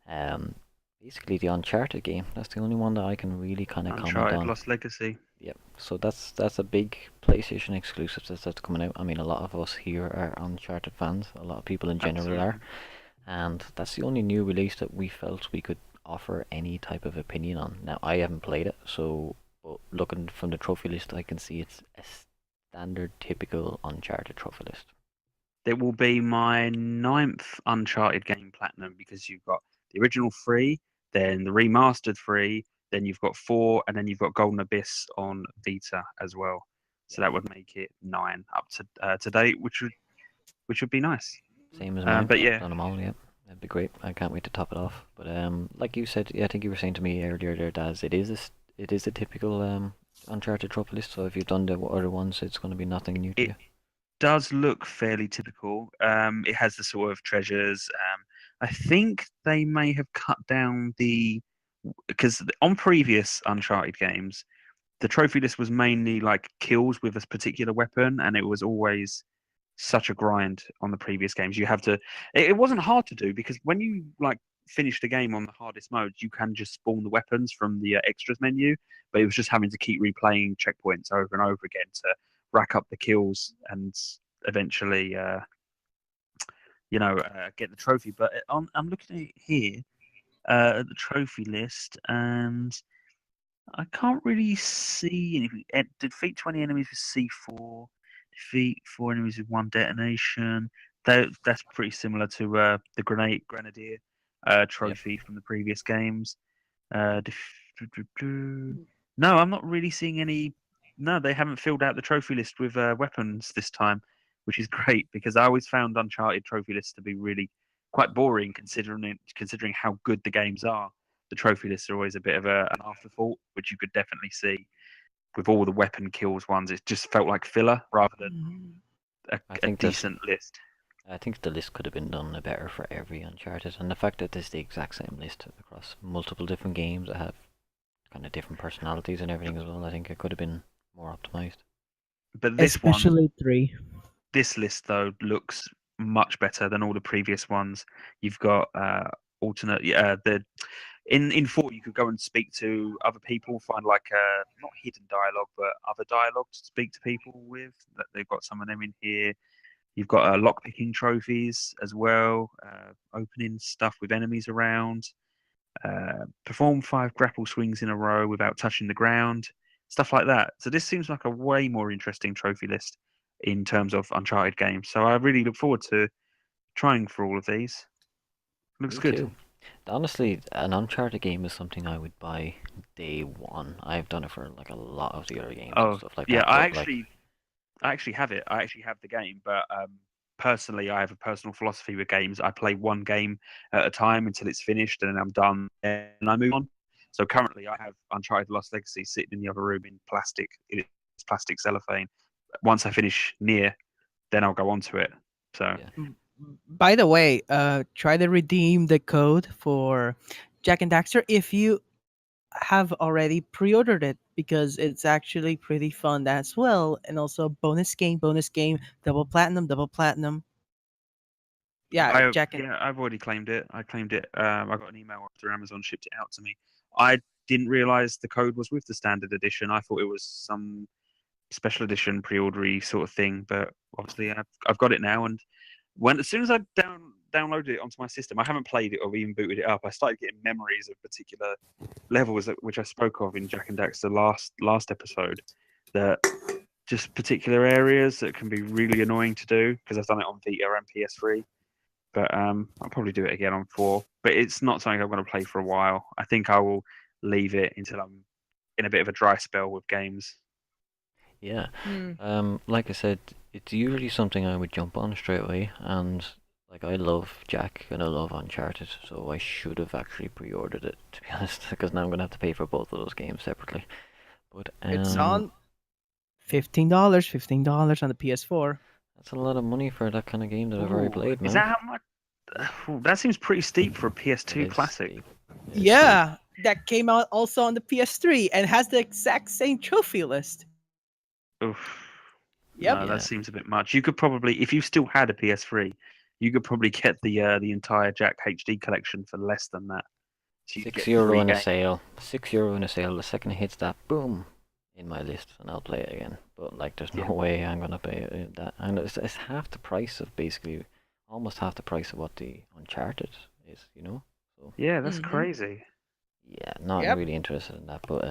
um, basically the Uncharted game. That's the only one that I can really kind of comment Uncharted on. Lost Legacy. Yep. So that's a big PlayStation exclusive that's coming out. I mean, a lot of us here are Uncharted fans. A lot of people in general Absolutely. are, and that's the only new release that we felt we could offer any type of opinion on. Now, I haven't played it, so but looking from the trophy list, I can see it's a standard, typical Uncharted trophy list. It will be my 9th Uncharted game platinum because you've got the original 3, then the remastered 3, then you've got 4, and then you've got Golden Abyss on Vita as well. So that would make it 9 up to date, which would be nice. Same as mine. But yeah. Done them all. Yep. That'd be great. I can't wait to top it off. But like you said, yeah, I think you were saying to me earlier there, Daz, it is a typical Uncharted trophy list. So if you've done the other ones, it's going to be nothing new to It you. does look fairly typical. It has the sort of treasures. I think they may have cut down because on previous Uncharted games, the trophy list was mainly like kills with a particular weapon, and it was always such a grind on the previous games. You have to. It wasn't hard to do because when you finish the game on the hardest mode, you can just spawn the weapons from the extras menu, but it was just having to keep replaying checkpoints over and over again to rack up the kills and eventually, get the trophy. But I'm looking at it here at the trophy list, and I can't really see anything. Defeat 20 enemies with C4. Defeat 4 enemies with 1 detonation. That's pretty similar to the Grenadier trophy from the previous games. No, I'm not really seeing any. No, they haven't filled out the trophy list with weapons this time, which is great because I always found Uncharted trophy lists to be really quite boring considering how good the games are. The trophy lists are always a bit of an afterthought, which you could definitely see with all the weapon kills ones. It just felt like filler rather than Mm. I a think this decent list. I think the list could have been done better for every Uncharted, and the fact that it's the exact same list across multiple different games that have kind of different personalities and everything as well, I think it could have been more optimized. But Especially 3. this list though looks much better than all the previous ones. You've got alternate, the in 4 you could go and speak to other people, find like not hidden dialogue but other dialogue to speak to people with. That they've got some of them in here. You've got lockpicking trophies as well, opening stuff with enemies around, perform 5 grapple swings in a row without touching the ground, stuff like that. So this seems like a way more interesting trophy list in terms of Uncharted games. So I really look forward to trying for all of these. Looks Me good. too. Honestly, an Uncharted game is something I would buy day one. I've done it for like a lot of the other games and Oh stuff like yeah, that, but like, I actually have it. I actually have the game, but personally, I have a personal philosophy with games. I play one game at a time until it's finished, and then I'm done, and I move on. So currently, I have Uncharted: Lost Legacy sitting in the other room in plastic. It's plastic cellophane. Once I finish Nier, then I'll go on to it. So yeah. By the way, try to redeem the code for Jack and Daxter if you have already pre-ordered it because it's actually pretty fun as well, and also bonus game, double platinum, double platinum. Yeah, Jack and I've already claimed it. I claimed it. I got an email after Amazon shipped it out to me. I didn't realize the code was with the standard edition. I thought it was some special edition pre-ordery sort of thing, but obviously I've got it now. And as soon as I downloaded it onto my system, I haven't played it or even booted it up. I started getting memories of particular levels which I spoke of in Jack and Daxter last episode. That just particular areas that can be really annoying to do because I've done it on Vita and PS3. But I'll probably do it again on 4. But it's not something I'm going to play for a while. I think I will leave it until I'm in a bit of a dry spell with games. Yeah. Mm. Like I said, it's usually something I would jump on straight away, and like I love Jack and I love Uncharted, so I should have actually pre-ordered it to be honest, because now I'm gonna have to pay for both of those games separately. But It's on $15 on the PS4. that's a lot of money for that kind of game that I've already Ooh, played, is man. that how much? That seems pretty steep for a It PS2 is classic. steep. It is steep. Yeah, that came out also on the PS3 and has the exact same trophy list. Oof. Yep. No, Yeah. that seems a bit much. You could probably, if you still had a PS3, you could probably get the entire Jack HD collection for less than that. So you'd get €6 3 in a games. sale. €6 in a sale. The second it hits that, boom, in my list, and I'll play it again. But like, there's no Yeah. way I'm gonna pay that. And it's half the price of basically, almost half the price of what the Uncharted is. You know. So Yeah, that's Mhm. crazy. yeah, not Yep. really interested in that. But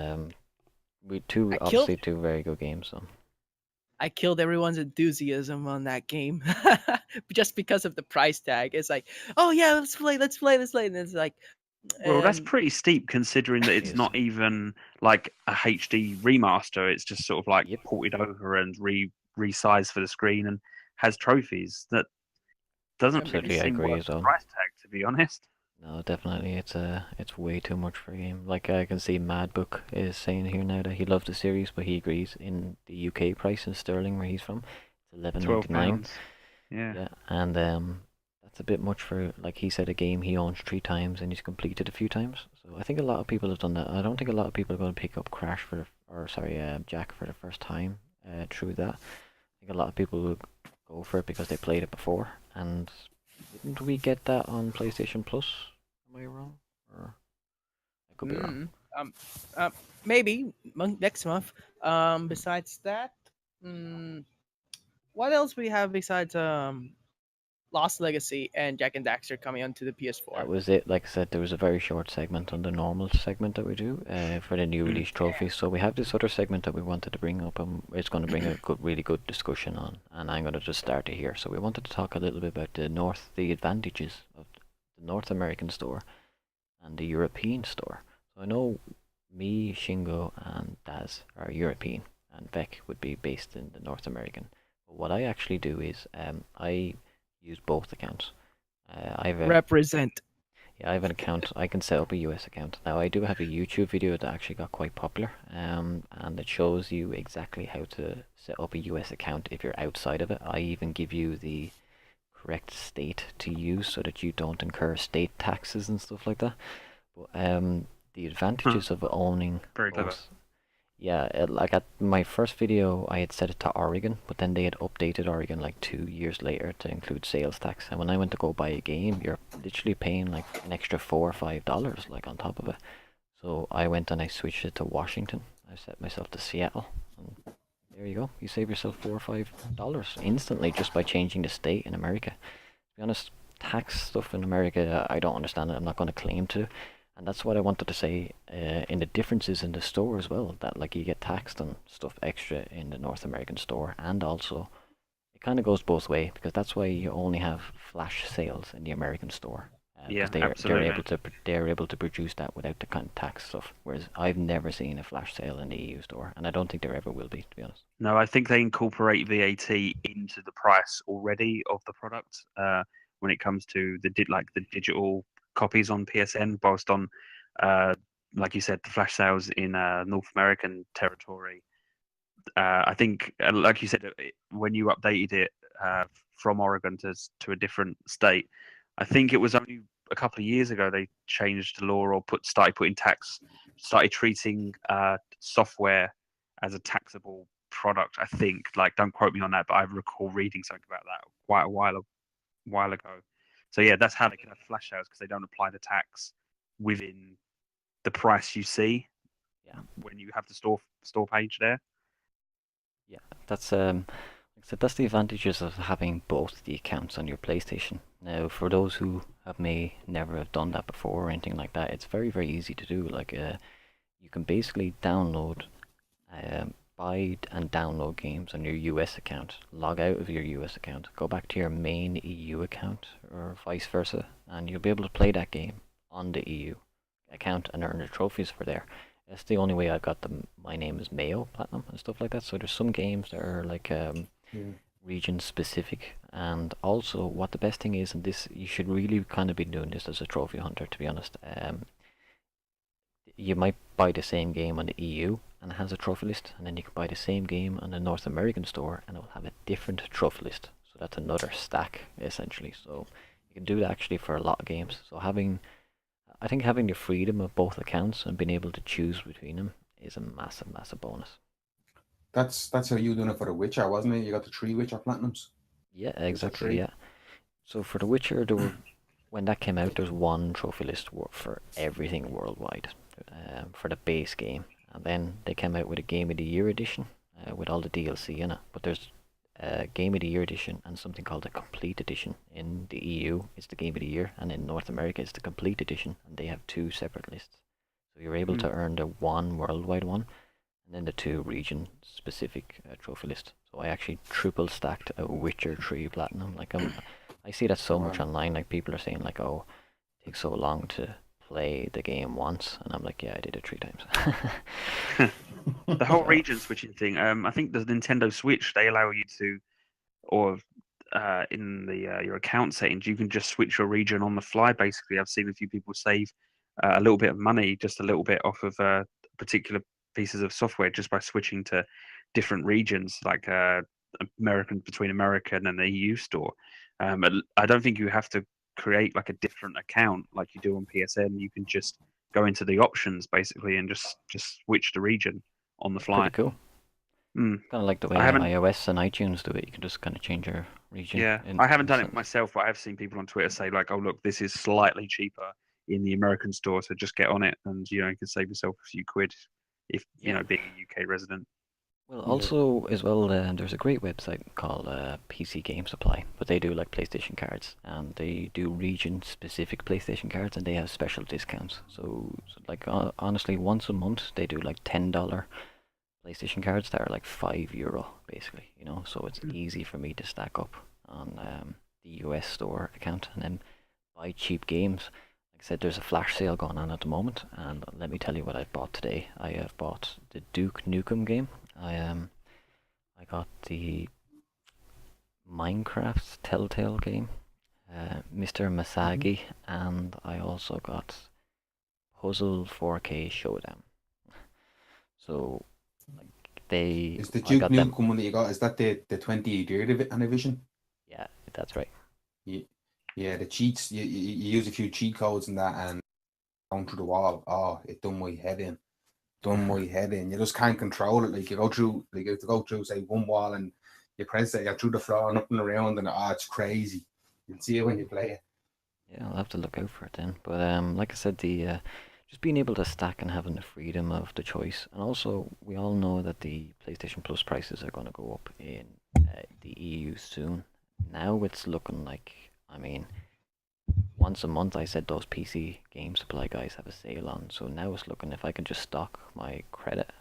we I obviously killed two very good games. So I killed everyone's enthusiasm on that game just because of the price tag. It's like, oh yeah, let's play, let's play, let's play, and it's like, Well, that's um, pretty steep considering that it it's is. not even like a HD remaster. It's just sort of like Yep. ported over and resized for the screen and has trophies. That doesn't really Absolutely, I seem agree worth as the well. price tag, to be honest. No, definitely, it's way too much for a game. Like I can see Madbook is saying here now that he loves the series, but he agrees in the UK price in sterling where he's from, it's £11.99. £12. Yeah. Yeah, and that's a bit much for, like he said, a game he owns 3 times and he's completed a few times. So I think a lot of people have done that. I don't think a lot of people are going to pick up Crash Jack for the first time through that. I think a lot of people will go for it because they played it before. And didn't we get that on PlayStation Plus? Am I wrong? Or I could be wrong. um, maybe next month. Besides that, what else we have besides Lost Legacy and Jack and Daxter coming onto the PS4? That was it. Like I said, there was a very short segment on the normal segment that we do for the new release trophies. So we have this other segment that we wanted to bring up, and it's going to bring a really good discussion on. And I'm going to just start it here. So we wanted to talk a little bit about the advantages of the North American store and the European store. So I know me, Shingo, and Daz are European, and Vec would be based in the North American. But what I actually do is I use both accounts. I have a Represent. Yeah, I have an account. I can set up a US account. Now, I do have a YouTube video that actually got quite popular, and it shows you exactly how to set up a US account if you're outside of it. I even give you the correct state to use so that you don't incur state taxes and stuff like that. But the advantages of owning Very clever. both. Yeah, like at my first video, I had set it to Oregon, but then they had updated Oregon like 2 years later to include sales tax. And when I went to go buy a game, you're literally paying like an extra $4 or $5 like on top of it. So I went and I switched it to Washington. I set myself to Seattle, and there you go. You save yourself $4 or $5 instantly just by changing the state in America. To be honest, tax stuff in America, I don't understand it. I'm not going to claim to. And that's what I wanted to say in the differences in the store as well. That like you get taxed on stuff extra in the North American store, and also it kind of goes both way because that's why you only have flash sales in the American store. Yeah, Because they're absolutely. able to produce that without the kind of tax stuff. Whereas I've never seen a flash sale in the EU store, and I don't think there ever will be, to be honest. No, I think they incorporate VAT into the price already of the product when it comes to the digital copies on PSN, whilst on, like you said, the flash sales in North American territory. I think, like you said, when you updated it from Oregon to a different state, I think it was only a couple of years ago they changed the law or started treating software as a taxable product. I think, like, don't quote me on that, but I recall reading something about that quite a while ago. So yeah, that's how they can have flash sales because they don't apply the tax within the price you see Yeah. when you have the store page there. Yeah, that's like I said, that's the advantages of having both the accounts on your PlayStation. Now, for those who may never have done that before or anything like that, it's very very easy to do. Like you can basically buy and download games on your US account, log out of your US account, go back to your main EU account, or vice versa, and you'll be able to play that game on the EU account and earn the trophies for there. That's the only way I got them. My name is Mayo Platinum and stuff like that. So there's some games that are like Yeah. region specific, and also what the best thing is, and this you should really kind of be doing this as a trophy hunter, to be honest. You might buy the same game on the EU and it has a trophy list, and then you can buy the same game on the North American store and it will have a different trophy list. So that's another stack essentially. So you can do that actually for a lot of games. So I think having the freedom of both accounts and being able to choose between them is a massive, massive bonus. That's how you doing it for The Witcher, wasn't it? You got the 3 Witcher Platinums. Yeah, Was that exactly. 3? Yeah. So for The Witcher, when that came out, there's one trophy list for everything worldwide for the base game, and then they came out with a Game of the Year edition with all the DLC in it. But there's a Game of the Year edition and something called a Complete Edition. In the EU, it's the Game of the Year, and in North America, it's the Complete Edition, and they have two separate lists. So you're able to earn the one worldwide one, and then the two region-specific trophy list. So I actually triple stacked a Witcher 3 Platinum. Like I see that so much Wow. online. Like people are saying like, "Oh, it takes so long to play the game once," and I'm like, "Yeah, I did it 3 times." The whole So, region switching thing. I think the Nintendo Switch they allow you to, or in the your account settings, you can just switch your region on the fly. Basically, I've seen a few people save a little bit of money, just a little bit off of particular pieces of software, just by switching to different regions, like American between American and the EU store. I don't think you have to create like a different account like you do on PSN. You can just go into the options basically and just switch the region on the that's pretty fly. cool. Mm. Kind of like the I way haven't iOS and iTunes do it. You can just kind of change your region Yeah, I haven't done it instantly. myself, but I have seen people on Twitter say like, "Oh, look, this is slightly cheaper in the American store, so just get on it, and you can save yourself a few quid if Yeah. being a UK resident." Well, Yeah. also as well, there's a great website called PC Game Supply, but they do like PlayStation cards, and they do region-specific PlayStation cards, and they have special discounts. So like honestly, once a month they do like $10 PlayStation cards that are like €5, basically. So it's easy for me to stack up on the US store account and then buy cheap games. Like I said, there's a flash sale going on at the moment, and let me tell you what I bought today. I have bought the Duke Nukem game. I got the Minecraft Telltale game, Mr. Masagi, and I also got Puzzle 4K Showdown. So, like Is the I Duke got them. Nukem one that you got? Is that the 20th anniversary? Yeah, that's right. Yeah, the cheats. You use a few cheat codes and that, and going through the wall. Oh, it done my head in. Done my head in. You just can't control it. Like you have to go through say one wall and you press it, you're through the floor and up and around, and it's crazy. You'll see it when you play it. Yeah, I'll have to look out for it then. But like I said, the just being able to stack and having the freedom of the choice, and also we all know that the PlayStation Plus prices are going to go up in the EU soon. Now it's looking like, I mean, once a month I said those PC game supply guys have a sale on, so now it's looking if I can just stock my credit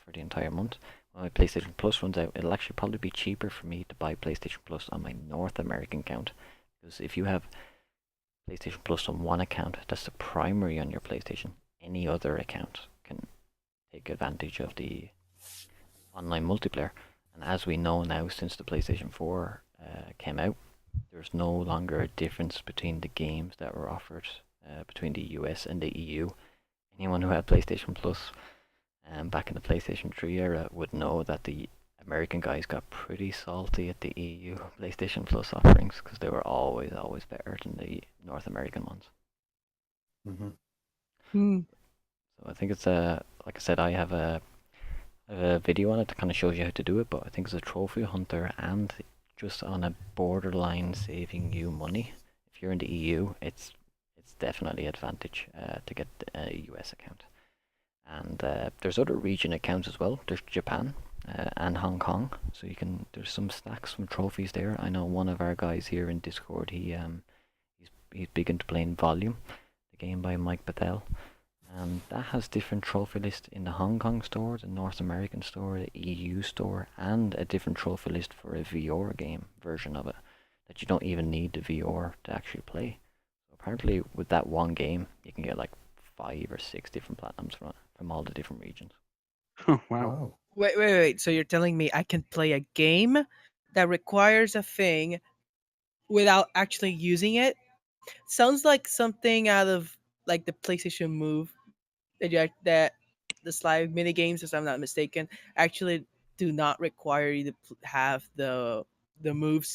for the entire month. When my PlayStation Plus runs out, it'll actually probably be cheaper for me to buy PlayStation Plus on my North American account, because if you have PlayStation Plus on one account, that's the primary on your PlayStation. Any other account can take advantage of the online multiplayer. And as we know now, since the PlayStation 4 came out, there's no longer a difference between the games that were offered between the US and the EU. Anyone who had PlayStation Plus back in the PlayStation 3 era would know that the American guys got pretty salty at the EU PlayStation Plus offerings because they were always better than the North American ones. So I think it's like I said, I have a video on it that kind of shows you how to do it, but I think it's a trophy hunter and just on a borderline saving you money. If you're in the EU, it's definitely advantage to get a US account. And there's other region accounts as well. There's Japan and Hong Kong, so there's some stacks, some trophies there. I know one of our guys here in Discord. He's big into playing Volume, the game by Mike Patel, and that has different trophy lists in the Hong Kong store, the North American store, the EU store, and a different trophy list for a VR game version of it that you don't even need the VR to actually play. So apparently, with that one game, you can get like 5 or 6 different platinums from all the different regions. Oh, wow. Wait. So you're telling me I can play a game that requires a thing without actually using it? Sounds like something out of like the PlayStation Move that the slide mini games, if I'm not mistaken, actually do not require you to have the move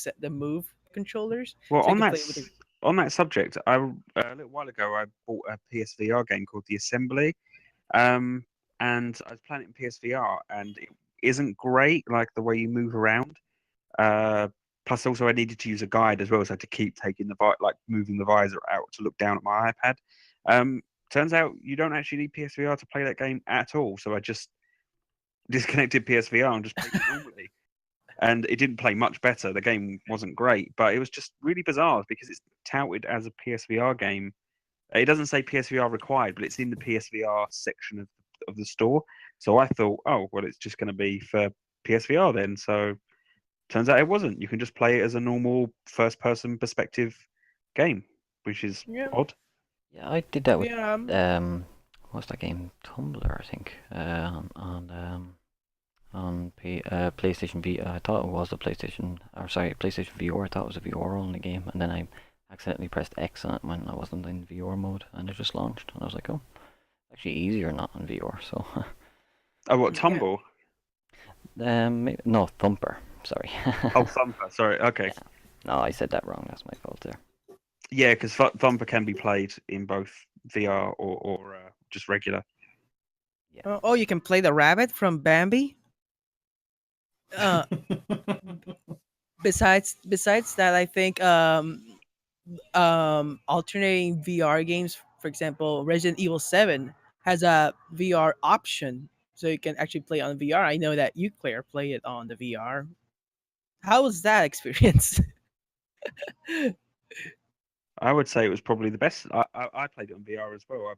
controllers, Well, so you on can that play with it. on that subject, a little while ago I bought a PSVR game called The Assembly, and I was playing it in PSVR, and it isn't great, like the way you move around. Plus, also I needed to use a guide as well, so I had to keep taking moving the visor out to look down at my iPad. Turns out you don't actually need PSVR to play that game at all. So I just disconnected PSVR and just played it normally. And it didn't play much better. The game wasn't great, but it was just really bizarre because it's touted as a PSVR game. It doesn't say PSVR required, but it's in the PSVR section of the store. So I thought, oh, well, it's just going to be for PSVR then. So turns out it wasn't. You can just play it as a normal first-person perspective game, which is odd. Yeah, I did that with Yeah, what's that game? Tumblr, I think. On PlayStation V. I thought it was PlayStation VR. I thought it was a VR only game, and then I accidentally pressed X on it when I wasn't in VR mode, and it just launched. And I was like, oh, it's actually easier not in VR. So. Oh, what, Yeah. Tumble? No, Thumper. Sorry. Oh, Thumper. Sorry. Okay. Yeah. No, I said that wrong. That's my fault there. Yeah, because Thumper can be played in both VR or just regular. Yeah. Oh, you can play the rabbit from Bambi. Besides that, I think alternating VR games, for example, Resident Evil 7 has a VR option, so you can actually play on VR. I know that you, Claire, play it on the VR. How was that experience? I would say it was probably the best. I played it on VR as well. I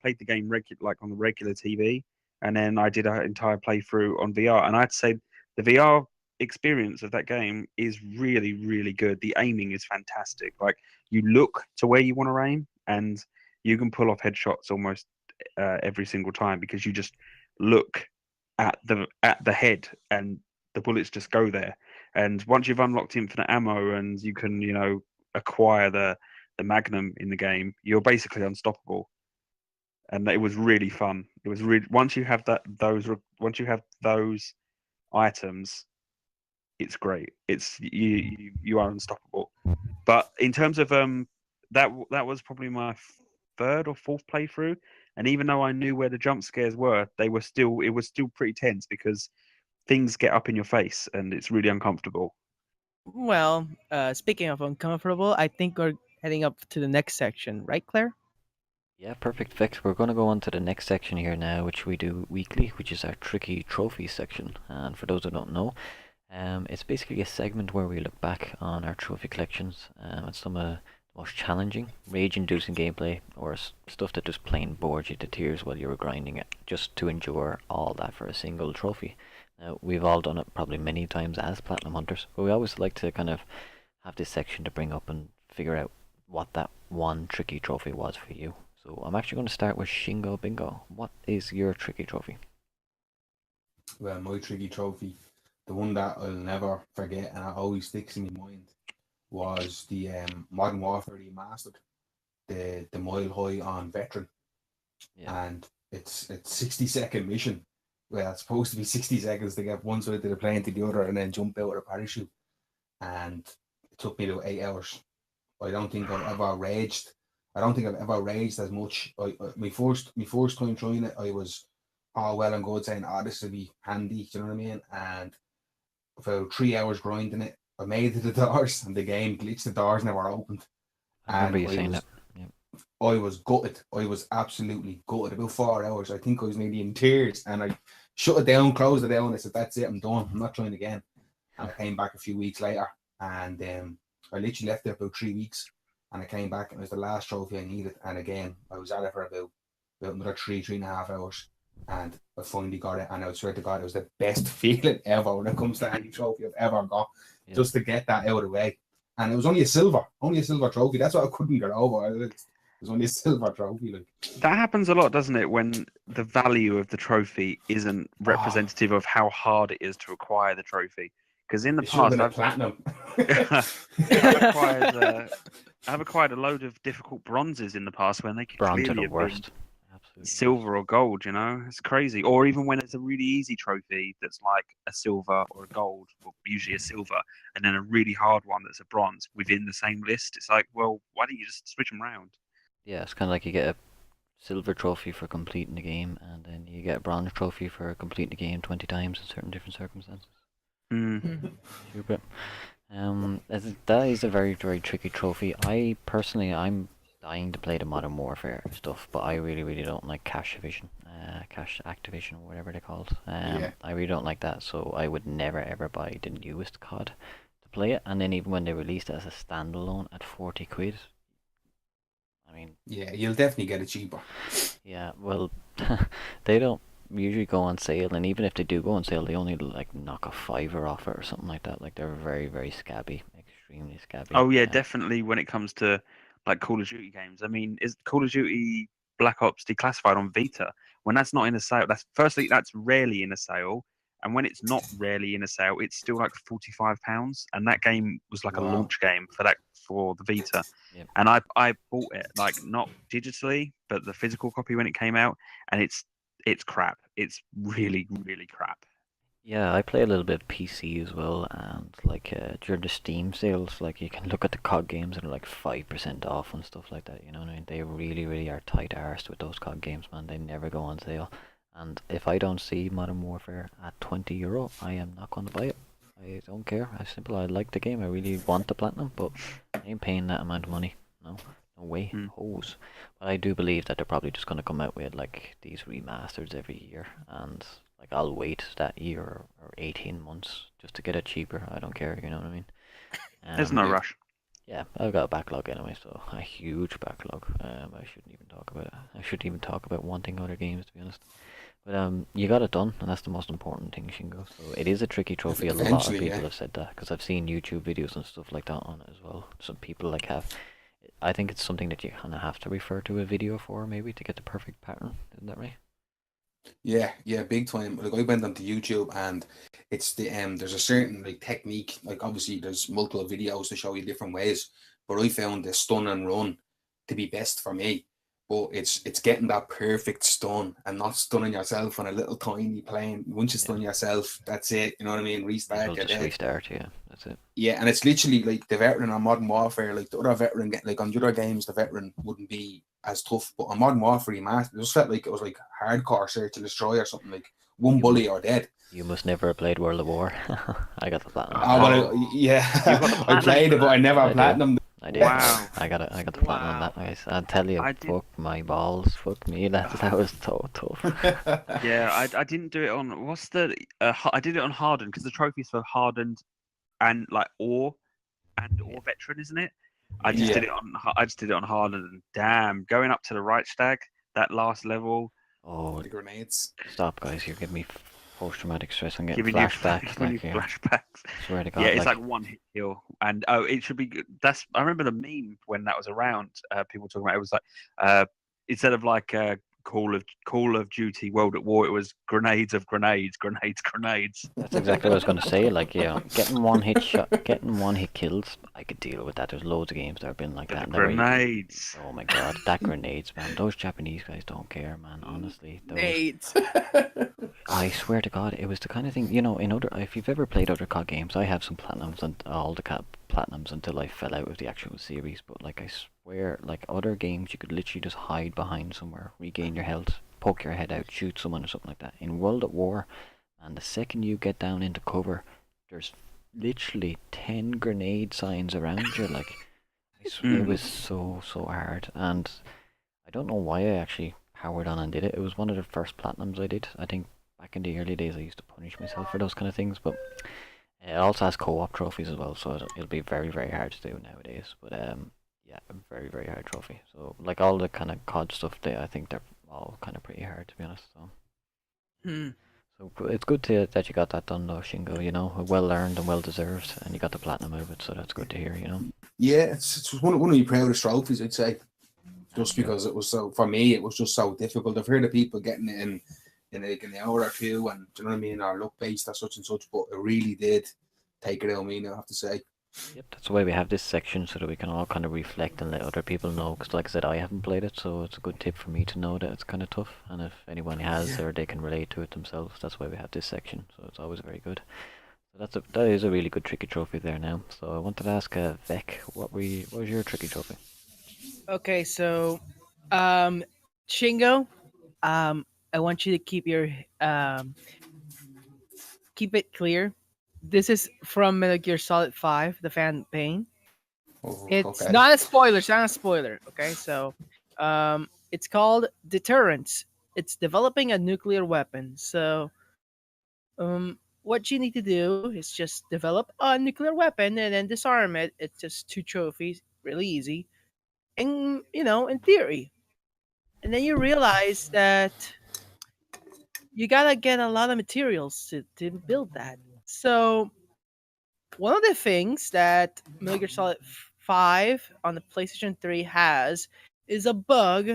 played the game on the regular TV, and then I did an entire playthrough on VR. And I'd say the VR experience of that game is really, really good. The aiming is fantastic. Like you look to where you want to aim, and you can pull off headshots almost every single time because you just look at the head and the bullets just go there. And once you've unlocked infinite ammo and you can, acquire the Magnum in the game, you're basically unstoppable. And it was really fun. It was really once you have those items, it's great. It's you are unstoppable. But in terms of that was probably my third or fourth playthrough, and even though I knew where the jump scares were, it was still pretty tense because things get up in your face and it's really uncomfortable. Well, speaking of uncomfortable, I think we're heading up to the next section, right, Claire? Yeah, perfect fix. We're going to go on to the next section here now, which we do weekly, which is our tricky trophy section. And for those who don't know, it's basically a segment where we look back on our trophy collections and some of the most challenging, rage-inducing gameplay, or stuff that just plain bored you to tears while you were grinding it, just to endure all that for a single trophy. Now, we've all done it probably many times as Platinum Hunters, but we always like to kind of have this section to bring up and figure out what that one tricky trophy was for you. So I'm actually going to start with Shingo Bingo. What is your tricky trophy? Well, my tricky trophy, the one that I'll never forget and it always sticks in my mind, was the Modern Warfare Remastered, the Mile High on Veteran. Yeah. And it's 60-second mission. Well, it's supposed to be 60 seconds to get one side of the plane to the other and then jump out with a parachute. And it took me about 8 hours. I don't think I've ever raged. I don't think I've ever raged as much. My first time trying it, I was all well and good saying, this will be handy, do you know what I mean? And about 3 hours grinding it, I made it to the doors and the game glitched, the doors never opened. I remember And you saying that. Yep. I was gutted. I was absolutely gutted. About 4 hours, I think I was nearly in tears, and I shut it down, closed it down. I said, "That's it. I'm done. I'm not trying again." And I came back a few weeks later, and I literally left there about 3 weeks, and I came back, and it was the last trophy I needed. And again, I was at it for about another 3.5 hours, and I finally got it. And I swear to God, it was the best feeling ever when it comes to any trophy I've ever got, just to get that out of the way. And it was only a silver trophy. That's what I couldn't get over. It was only a silver trophy. Like, that happens a lot, doesn't it? When the value of the trophy isn't representative of how hard it is to acquire the trophy. Because in the past, I've platinum. I've acquired a load of difficult bronzes in the past when they could Bronze clearly are the have worst. been Absolutely. silver or gold. It's crazy. Or even when it's a really easy trophy that's like a silver or a gold, or usually a silver, and then a really hard one that's a bronze within the same list. It's like, well, why don't you just switch them around? Yeah, it's kind of like you get a silver trophy for completing the game, and then you get a bronze trophy for completing the game 20 times in certain different circumstances. Super. That is a very, very tricky trophy. I'm dying to play the Modern Warfare stuff, but I really, really don't like Cash Division, Cash Activision, or whatever they're called. Yeah. I really don't like that, so I would never ever buy the newest COD to play it. And then even when they released it as a standalone at 40 quid, I mean, yeah, you'll definitely get it cheaper. yeah, well, they don't usually go on sale, and even if they do go on sale, they only like knock a fiver off it or something like that. Like they're very, very scabby, extremely scabby. Oh yeah, definitely. When it comes to like Call of Duty games, I mean, is Call of Duty Black Ops declassified on Vita? When that's not in a sale, that's rarely in a sale, and when it's not rarely in a sale, it's still like £45, and that game was like a Wow. launch game for the Vita. Yep. And I bought it like not digitally, but the physical copy when it came out, and it's crap. It's really, really crap. Yeah, I play a little bit of PC as well, and like during the Steam sales, like you can look at the COD games and they're like 5% off and stuff like that. You know what I mean? They really, really are tight arsed with those COD games, man. They never go on sale. And if I don't see Modern Warfare at €20, I am not going to buy it. I don't care. I like the game. I really want the platinum, but I ain't paying that amount of money. No, no way. Hose. But I do believe that they're probably just going to come out with like these remasters every year, and like I'll wait that year or 18 months just to get it cheaper. I don't care, you know what I mean? There's no rush. Yeah, I've got a backlog anyway, so a huge backlog. I shouldn't even talk about it. I shouldn't even talk about wanting other games, to be honest. But you got it done, and that's the most important thing, Shingo. So it is a tricky trophy. A lot of Eventually, people yeah. have said that, because I've seen YouTube videos and stuff like that on it as well. Some people like have I think it's something that you kind of have to refer to a video for, maybe, to get the perfect pattern. Isn't that right? Yeah, yeah, big time. Like I went onto YouTube and it's there's a certain like technique. Like obviously there's multiple videos to show you different ways, but I found the stun and run to be best for me. But it's getting that perfect stun and not stunning yourself on a little tiny plane. Once you Yeah. stun yourself, that's it. You know what I mean? Might as well Restart, you're just dead. restart, yeah. That's it. Yeah, and it's literally like the veteran on Modern Warfare, like the other veteran, like on the other games, the veteran wouldn't be as tough. But on Modern Warfare, it just felt like it was like hardcore search and destroy or something. Like one You bully must, or dead. you must never have played World of War. I got the platinum on Oh, that. well, Oh, yeah, you got the I platinum played for it, but I that. never I do. platinum. I did. Wow. I got the platinum on Wow. that, guys. I tell you, I did. fuck my balls, fuck me. That was so tough. Yeah, I didn't do it on what's the I did it on hardened because the trophy's for hardened and like ore and Yeah. or veteran, isn't it? Yeah. I just did it on hardened and damn, going up to the right stag, that last level, Oh, The grenades. stop, guys! You're giving me post-traumatic stress. I'm getting giving you flashbacks. giving you Like, yeah, flashbacks. swear to Yeah, God, it's like, like one hit kill, and oh, it should be good. That's I remember the meme when that was around. People talking about it was like instead of like Call of Duty World at War, it was grenades of grenades, grenades, grenades. that's exactly what I was gonna say. Like, yeah, getting one hit kills, I could deal with that. There's loads of games that have been like But that. the And they were, grenades. oh my God, that grenades, man. Those Japanese guys don't care, man. Honestly, those. Nate. I swear to God, it was the kind of thing, in other, if you've ever played other COD games, I have some platinums and all the platinums until I fell out of the actual series, but like I swear, like other games, you could literally just hide behind somewhere, regain your health, poke your head out, shoot someone or something like that. In World at War, and the second you get down into cover, there's literally 10 grenade signs around you, like, it was so hard, and I don't know why I actually powered on and did it. It was one of the first platinums I did. I think back in the early days I used to punish myself for those kind of things, but it also has co-op trophies as well, so it'll be very hard to do nowadays. But yeah, a very hard trophy. So like all the kind of COD stuff, I think they're all kind of pretty hard to be honest. So Hmm. it's good that you got that done though, Shingo. Well earned and well deserved, and you got the platinum out of it, so that's good to hear. Yeah, it's one of my proudest trophies, I'd say. Just Sure. because it was so, for me, it was just so difficult. I've heard of people getting it in like an hour or two, and do you know what I mean, or luck based or such and such, but it really did take it out of me, I have to say. Yep, that's why we have this section so that we can all kind of reflect and let other people know. Because, like I said, I haven't played it, so it's a good tip for me to know that it's kind of tough. And if anyone has, or they can relate to it themselves, that's why we have this section. So it's always very good. So that is a really good tricky trophy there now. So I wanted to ask Vec, what was your tricky trophy? Okay, so Shingo, I want you to keep it clear. This is from Metal Gear Solid 5, the fan pain. Oh, It's okay. not a spoiler. It's not a spoiler. Okay, so it's called Deterrence. It's developing a nuclear weapon. So what you need to do is just develop a nuclear weapon and then disarm it. It's just 2 trophies, really easy, and in theory. And then you realize that you gotta get a lot of materials to build that. So one of the things that Metal Gear Solid 5 on the PlayStation 3 has is a bug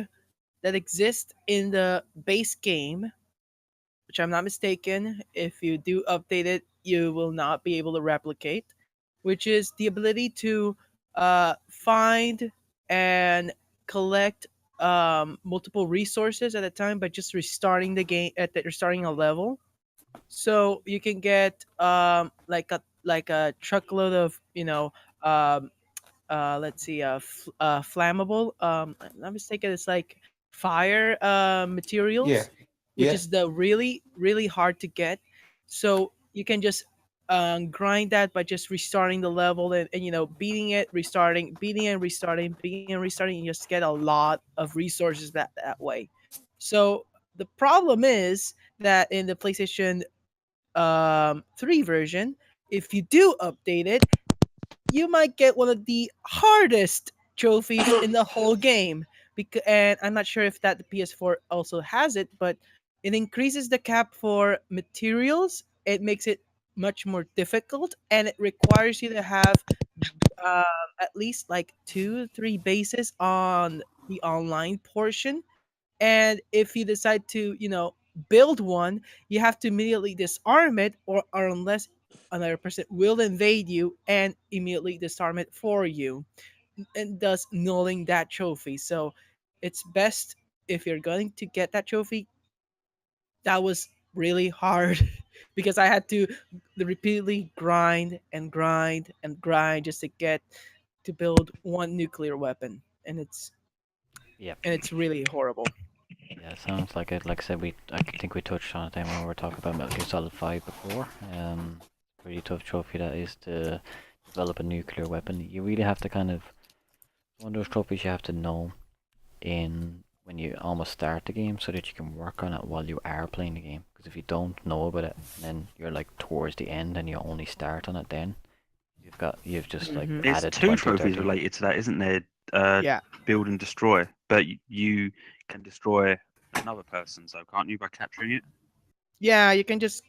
that exists in the base game, which I'm not mistaken, if you do update it, you will not be able to replicate, which is the ability to find and collect multiple resources at a time by just restarting the game restarting a level. So you can get like a truckload of let's see, flammable. I'm not mistaken, it's like fire Yeah, materials, which yeah, is the really hard to get. So you can just grind that by just restarting the level and beating it, restarting, beating and restarting, beating and restarting. You just get a lot of resources that way. So the problem is that in the PlayStation 3 version, if you do update it, you might get one of the hardest trophies in the whole game. And I'm not sure if that the PS4 also has it, but it increases the cap for materials. It makes it much more difficult, and it requires you to have at least like 2-3 bases on the online portion, and if you decide to build one, you have to immediately disarm it, or unless another person will invade you and immediately disarm it for you, and thus nulling that trophy. So it's best, if you're going to get that trophy. That was really hard because I had to repeatedly grind and grind and grind just to get to build one nuclear weapon, and Yep. it's really horrible. Yeah, sounds like it. Like I said, I think we touched on it then when we were talking about Metal Gear Solid 5 before. Pretty tough trophy that is to develop a nuclear weapon. You really have to kind of, one of those trophies you have to know in when you almost start the game so that you can work on it while you are playing the game. Because if you don't know about it, then you're like towards the end and you only start on it then, you've just like Mhm. There's added two 20, trophies 30. related to that, isn't there? Yeah. Build and destroy, but you can destroy another person, so can't you, by capturing it? Yeah, you can just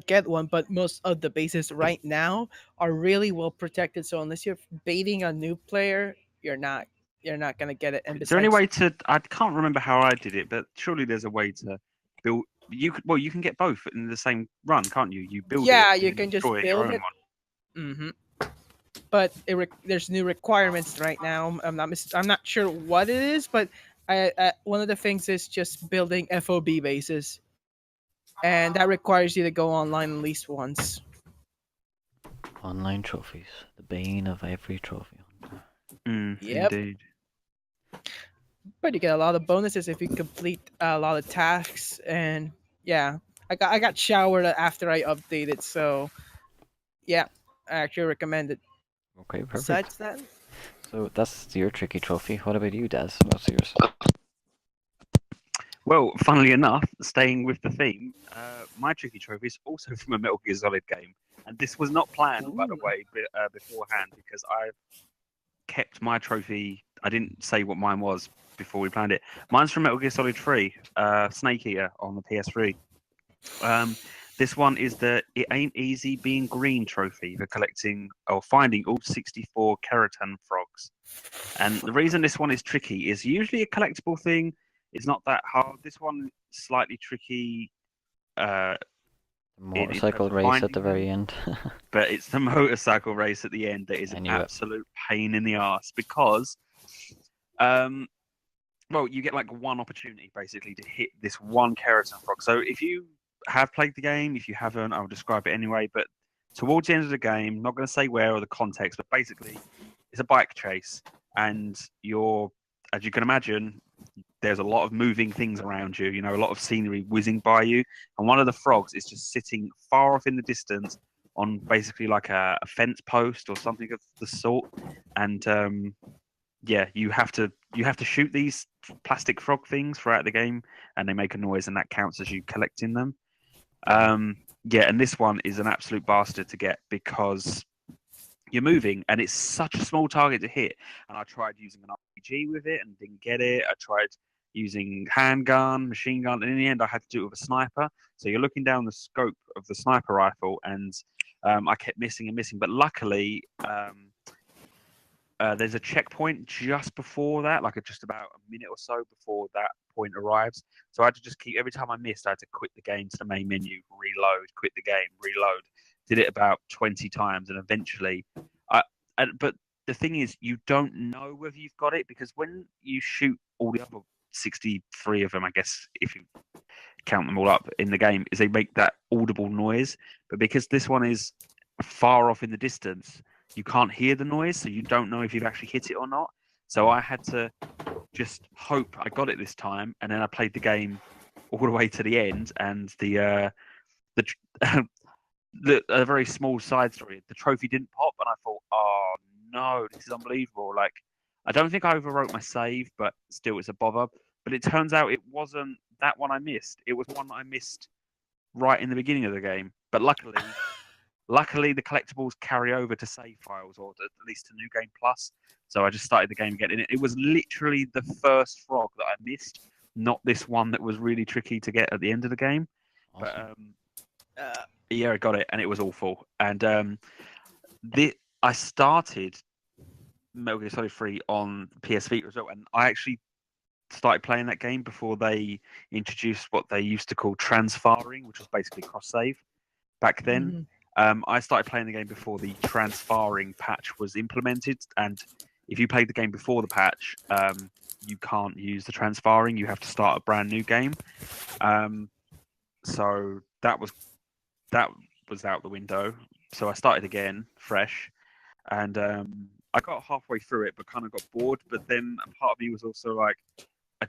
get one, but most of the bases right now are really well protected. So unless you're baiting a new player, you're not gonna get it. And Is there any besides, way to? I can't remember how I did it, but surely there's a way to build. You can get both in the same run, can't you? You build it yeah, and you then can just destroy your build own it. one. But there's new requirements right now. I'm not sure what it is, but one of the things is just building FOB bases, and that requires you to go online at least once. Online trophies, the bane of every trophy hunter. Yep. Indeed. But you get a lot of bonuses if you complete a lot of tasks, and yeah, I got showered after I updated, so yeah, I actually recommend it. Okay, perfect. Besides that, So that's your tricky trophy. What about you, Des? What's yours? Well, funnily enough, staying with the theme, my tricky trophy is also from a Metal Gear Solid game, and this was not planned, by the Ooh. way, beforehand, because I kept my trophy. I didn't say what mine was before we planned it. Mine's from Metal Gear Solid 3, Snake Eater on the PS3. This one is the "It Ain't Easy Being Green" trophy for collecting or finding all 64 keratin frogs. And the reason this one is tricky is usually a collectible thing. It's not that hard. This one slightly tricky. Uh, The in terms motorcycle of race at the finding them, very end. but it's the motorcycle race at the end that is I an knew it. absolute pain in the ass because, well, you get like one opportunity basically to hit this one keratin frog. So if you have played the game, if you haven't, I'll describe it anyway. But towards the end of the game, not going to say where or the context, but basically, it's a bike chase, and you're, as you can imagine, there's a lot of moving things around you. You know, a lot of scenery whizzing by you, and one of the frogs is just sitting far off in the distance on basically like a fence post or something of the sort, and yeah, you have to shoot these plastic frog things throughout the game, and they make a noise, and that counts as you collecting them. Yeah, and this one is an absolute bastard to get because you're moving, and it's such a small target to hit. And I tried using an RPG with it and didn't get it. I tried using handgun, machine gun, and in the end, I had to do it with a sniper. So you're looking down the scope of the sniper rifle, and I kept missing and missing. But luckily, there's a checkpoint just before that, like just about a minute or so before that point arrives. So I had to just keep, every time I missed, I had to quit the game to the main menu, reload, quit the game, reload. Did it about 20 times, and eventually, but the thing is, you don't know whether you've got it because when you shoot all the other 63 of them, I guess, if you count them all up in the game, is they make that audible noise. But because this one is far off in the distance, you can't hear the noise, so you don't know if you've actually hit it or not. So I had to just hope I got it this time, and then I played the game all the way to the end, and a very small side story. The trophy didn't pop, and I thought, oh no, this is unbelievable. Like, I don't think I overwrote my save, but still, it's a bother. But it turns out it wasn't that one I missed. It was one that I missed right in the beginning of the game. But luckily, the collectibles carry over to save files, or at least to New Game Plus. So I just started the game again, and it was literally the first frog that I missed, not this one that was really tricky to get at the end of the game. Awesome. uh, Yeah, I got it, and it was awful. And I started Metal Gear Solid 3 on PS Vita as well, and I actually started playing that game before they introduced what they used to call transfaring, which was basically cross save back then. I started playing the game before the transfaring patch was implemented, and if you played the game before the patch, you can't use the transfaring. You have to start a brand new game. So that was out the window. So I started again, fresh, and I got halfway through it, but kind of got bored. But then a part of me was also like, I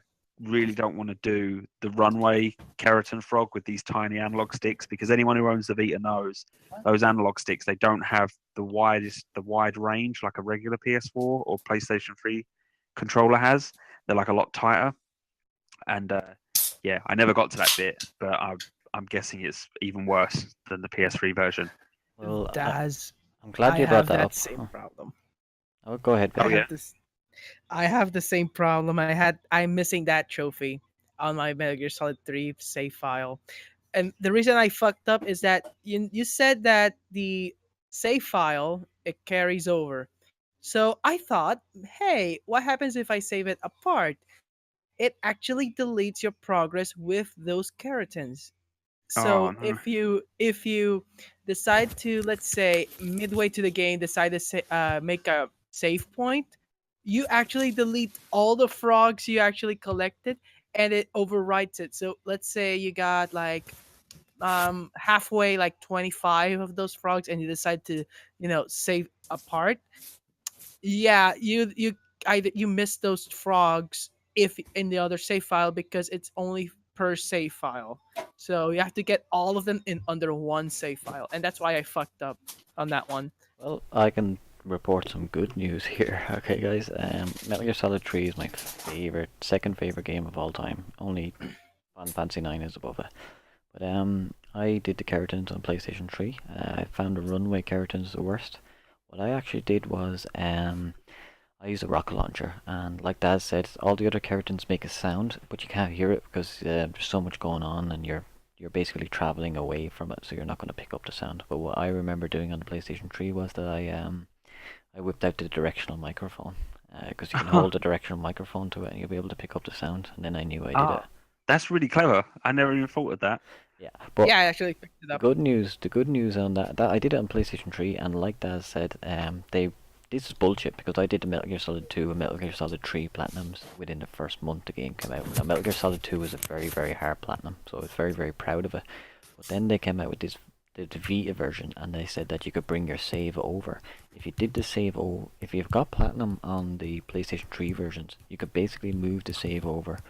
really don't want to do the runway keratin frog with these tiny analog sticks, because anyone who owns the Vita knows those analog sticks, they don't have the wide range like a regular PS4 or PlayStation 3 controller has. They're like a lot tighter, and yeah, I never got to that bit, but I'm guessing it's even worse than the PS3 version. Well, Daz, I'm glad I you brought have that that up. same problem. Oh, go ahead, Oh, Billy. yeah. I have the same problem. I'm missing that trophy on my Metal Gear Solid 3 save file. And the reason I fucked up is that you said that the save file it carries over. So I thought, hey, what happens if I save it apart? It actually deletes your progress with those keratins. Oh So no. if you decide to, let's say, midway to the game decide to make a save point, you actually delete all the frogs you actually collected, and it overwrites it. So let's say you got like halfway, like 25 of those frogs, and you decide to save apart. Yeah, you miss those frogs if in the other save file, because it's only per save file. So you have to get all of them in under one save file, and that's why I fucked up on that one. Well, I can report some good news here. Okay, guys. Metal Gear Solid 3 is my second favorite game of all time. Only Final Fantasy 9 is above it. But I did the keratins on PlayStation 3. I found the runway keratins the worst. What I actually did was I used a rocket launcher, and like Dad said, all the other keratins make a sound, but you can't hear it because there's so much going on, and you're basically traveling away from it, so you're not going to pick up the sound. But what I remember doing on the PlayStation 3 was that I whipped out the directional microphone, because you can hold the directional microphone to it, and you'll be able to pick up the sound. And then I knew I did it. That's really clever. I never even thought of that. Yeah, but Yeah, I actually picked it the up. good news on that I did it on PlayStation 3, and like Daz said, this is bullshit, because I did the Metal Gear Solid 2 and Metal Gear Solid 3 platinums within the first month the game came out. Now, Metal Gear Solid 2 was a very, very hard platinum, so I was very, very proud of it. But then they came out with the Vita version, and they said that you could bring your save over. If you did the save over, if you've got platinum on the PlayStation 3 versions, you could basically move the save over,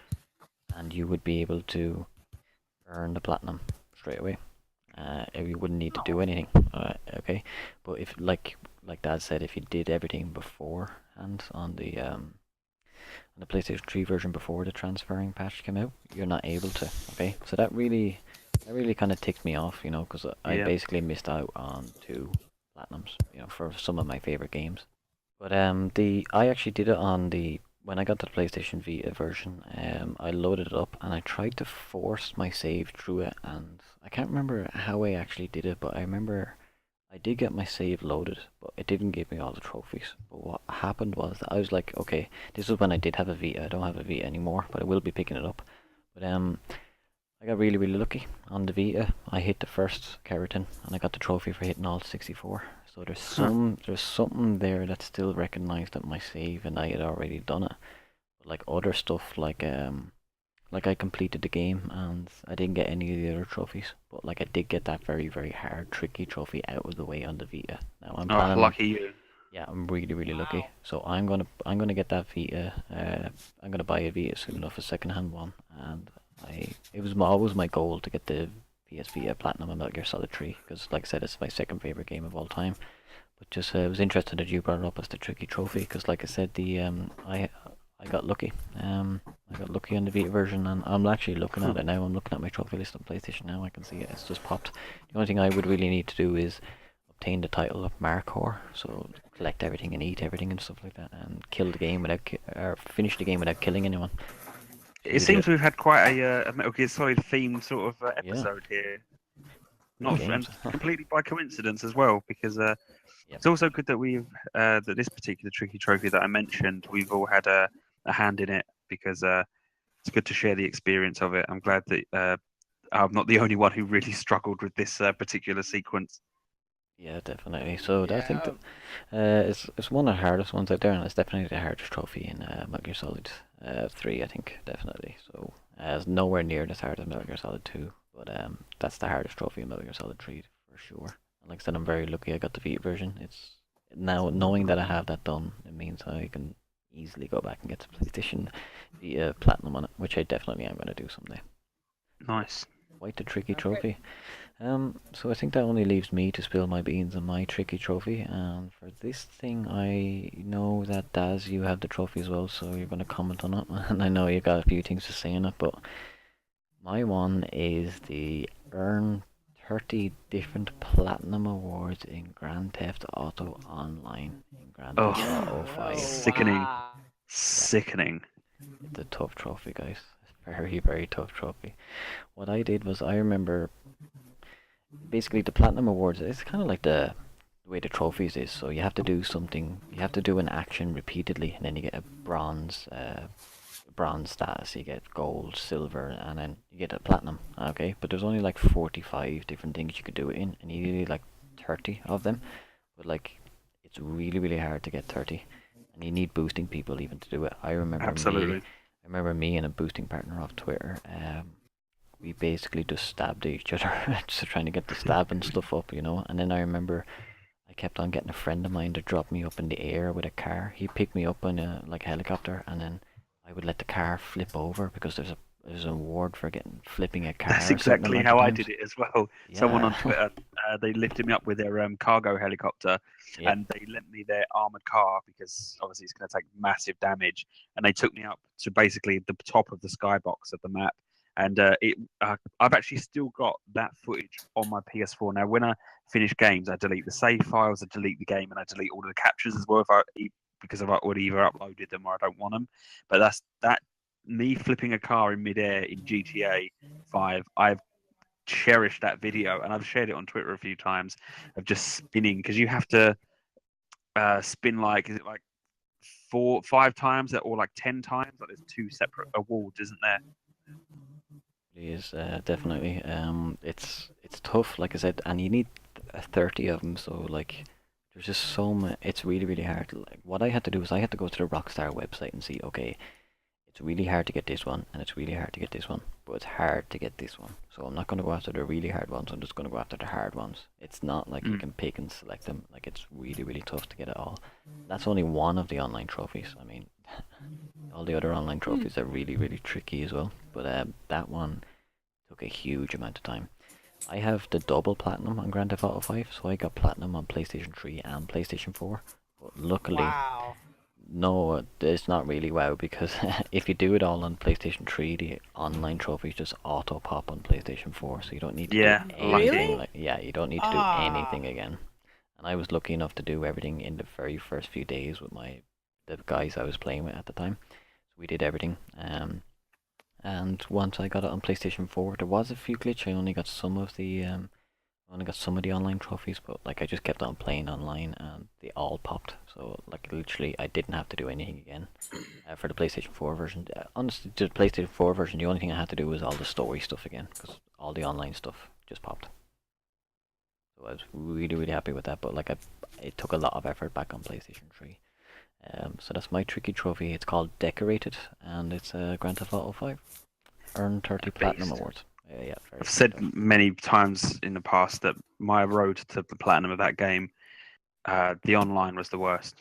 and you would be able to earn the platinum straight away. You wouldn't need to do anything. Okay, but if like Dad said, if you did everything beforehand on the PlayStation 3 version before the transferring patch came out, you're not able to. Okay, so that really kind of ticked me off, because I basically missed out on 2 platinums, for some of my favorite games. But I actually did it on when I got the PlayStation Vita version. I loaded it up and I tried to force my save through it, and I can't remember how I actually did it, but I remember I did get my save loaded, but it didn't give me all the trophies. But what happened was that I was like, okay, this was when I did have a Vita. I don't have a Vita anymore, but I will be picking it up. But I got really, really lucky on the Vita. I hit the first keratin, and I got the trophy for hitting all 64. So there's something there that still recognized that my save and I had already done it. But like other stuff, like I completed the game and I didn't get any of the other trophies, but like I did get that very, very hard, tricky trophy out of the way on the Vita. Now I'm planning. Lucky you. Yeah, I'm really, really lucky. So I'm gonna get that Vita. I'm gonna buy a Vita soon enough, a second-hand one, and it was always my goal to get the PS Vita Platinum and Metal Gear Solid 3, because like I said, it's my second favorite game of all time. But just I was interested that you brought it up as the tricky trophy, because like I said, I got lucky. I got lucky on the Vita version, and I'm actually looking at it now. I'm looking at my trophy list on PlayStation now. I can see it. It's just popped. The only thing I would really need to do is obtain the title of Markhor, so collect everything and eat everything and stuff like that, and kill the game or finish the game without killing anyone. It seems we've had quite a Metal Gear Solid themed sort of episode here. Not games. and completely by coincidence as well, because It's also good that we've that this particular tricky trophy that I mentioned, we've all had a hand in it because it's good to share the experience of it. I'm glad that I'm not the only one who really struggled with this particular sequence. Yeah, definitely. So I think Yeah. that it's one of the hardest ones out there, and it's definitely the hardest trophy in Metal Gear Solid 3. I think definitely. So it's nowhere near as hard as Metal Gear Solid 2, but that's the hardest trophy in Metal Gear Solid 3 for sure. And like I said, I'm very lucky I got the Vita version. It's now knowing that I have that done, it means I can easily go back and get the PlayStation Vita Platinum on it, which I definitely am going to do someday. Nice. Quite the tricky Okay. trophy. So I think that only leaves me to spill my beans on my tricky trophy. And for this thing, I know that Daz, you have the trophy as well, so you're going to comment on it. And I know you got a few things to say on it, but my one is the earn 30 different platinum awards in Grand Theft Auto Online in Grand Oh, Theft Auto Oh, 5. Sickening. wow. Sickening. It's a tough trophy, guys. Very, very tough trophy. What I did was I remember basically the platinum awards. It's kind of like the way the trophies is. So you have to do something. You have to do an action repeatedly, and then you get a bronze status. You get gold, silver, and then you get a platinum. Okay, but there's only like 45 different things you could do it in, and you need like 30 of them. But like, it's really hard to get 30, and you need boosting people even to do it. Absolutely. I remember me and a boosting partner off Twitter. We basically just stabbed each other, just trying to get the stab and stuff up, you know. And then I remember I kept on getting a friend of mine to drop me up in the air with a car. He picked me up in a like helicopter, and then I would let the car flip over because there's an award for getting flipping a car. That's a certain exactly amount how of I times. did it as well. Someone on Yeah, Twitter, they lifted me up with their cargo helicopter, yeah. and they lent me their armored car because obviously it's going to take massive damage. And they took me up to basically the top of the skybox of the map. And I've actually still got that footage on my PS4. Now, when I finish games, I delete the save files, I delete the game, and I delete all of the captures as well because I've already either uploaded them or I don't want them. But that me flipping a car in midair in GTA 5. I've cherished that video, and I've shared it on Twitter a few times of just spinning because you have to spin like is it like 5 times or like 10 times? Like there's two separate awards, isn't there? It is definitely. It's tough, like I said, and you need 30 of them. So like, there's just so much. It's really hard. Like what I had to do is I had to go to the Rockstar website and see. Okay, it's really hard to get this one, and it's really hard to get this one, but it's hard to get this one. So I'm not going to go after the really hard ones. I'm just going to go after the hard ones. It's not like you can pick and select them. Like it's really tough to get it all. That's only one of the online trophies. I mean, all the other online trophies are really tricky as well. But that one took a huge amount of time. I have the double platinum on Grand Theft Auto 5, so I got platinum on PlayStation 3 and PlayStation 4. But luckily, Wow. no, it's not really WoW because if you do it all on PlayStation 3, the online trophies just auto pop on PlayStation 4, so you don't need to Yeah, do lucky. anything. Really? Like, yeah, you don't need to do anything again. And I was lucky enough to do everything in the very first few days with the guys I was playing with at the time. So we did everything. And once I got it on PlayStation 4, there was a few glitch. I only got some of the online trophies, but like I just kept on playing online and they all popped. So like literally I didn't have to do anything again. For the PlayStation 4 version, honestly, the PlayStation 4 version, the only thing I had to do was all the story stuff again because all the online stuff just popped. So I was really happy with that. But like it took a lot of effort back on PlayStation 3. So that's my tricky trophy. It's called Decorated, and it's Grand Theft Auto 5. Earn 30 platinum Beast. awards. Yeah, very I've said tough. many times in the past that my road to the platinum of that game, the online was the worst,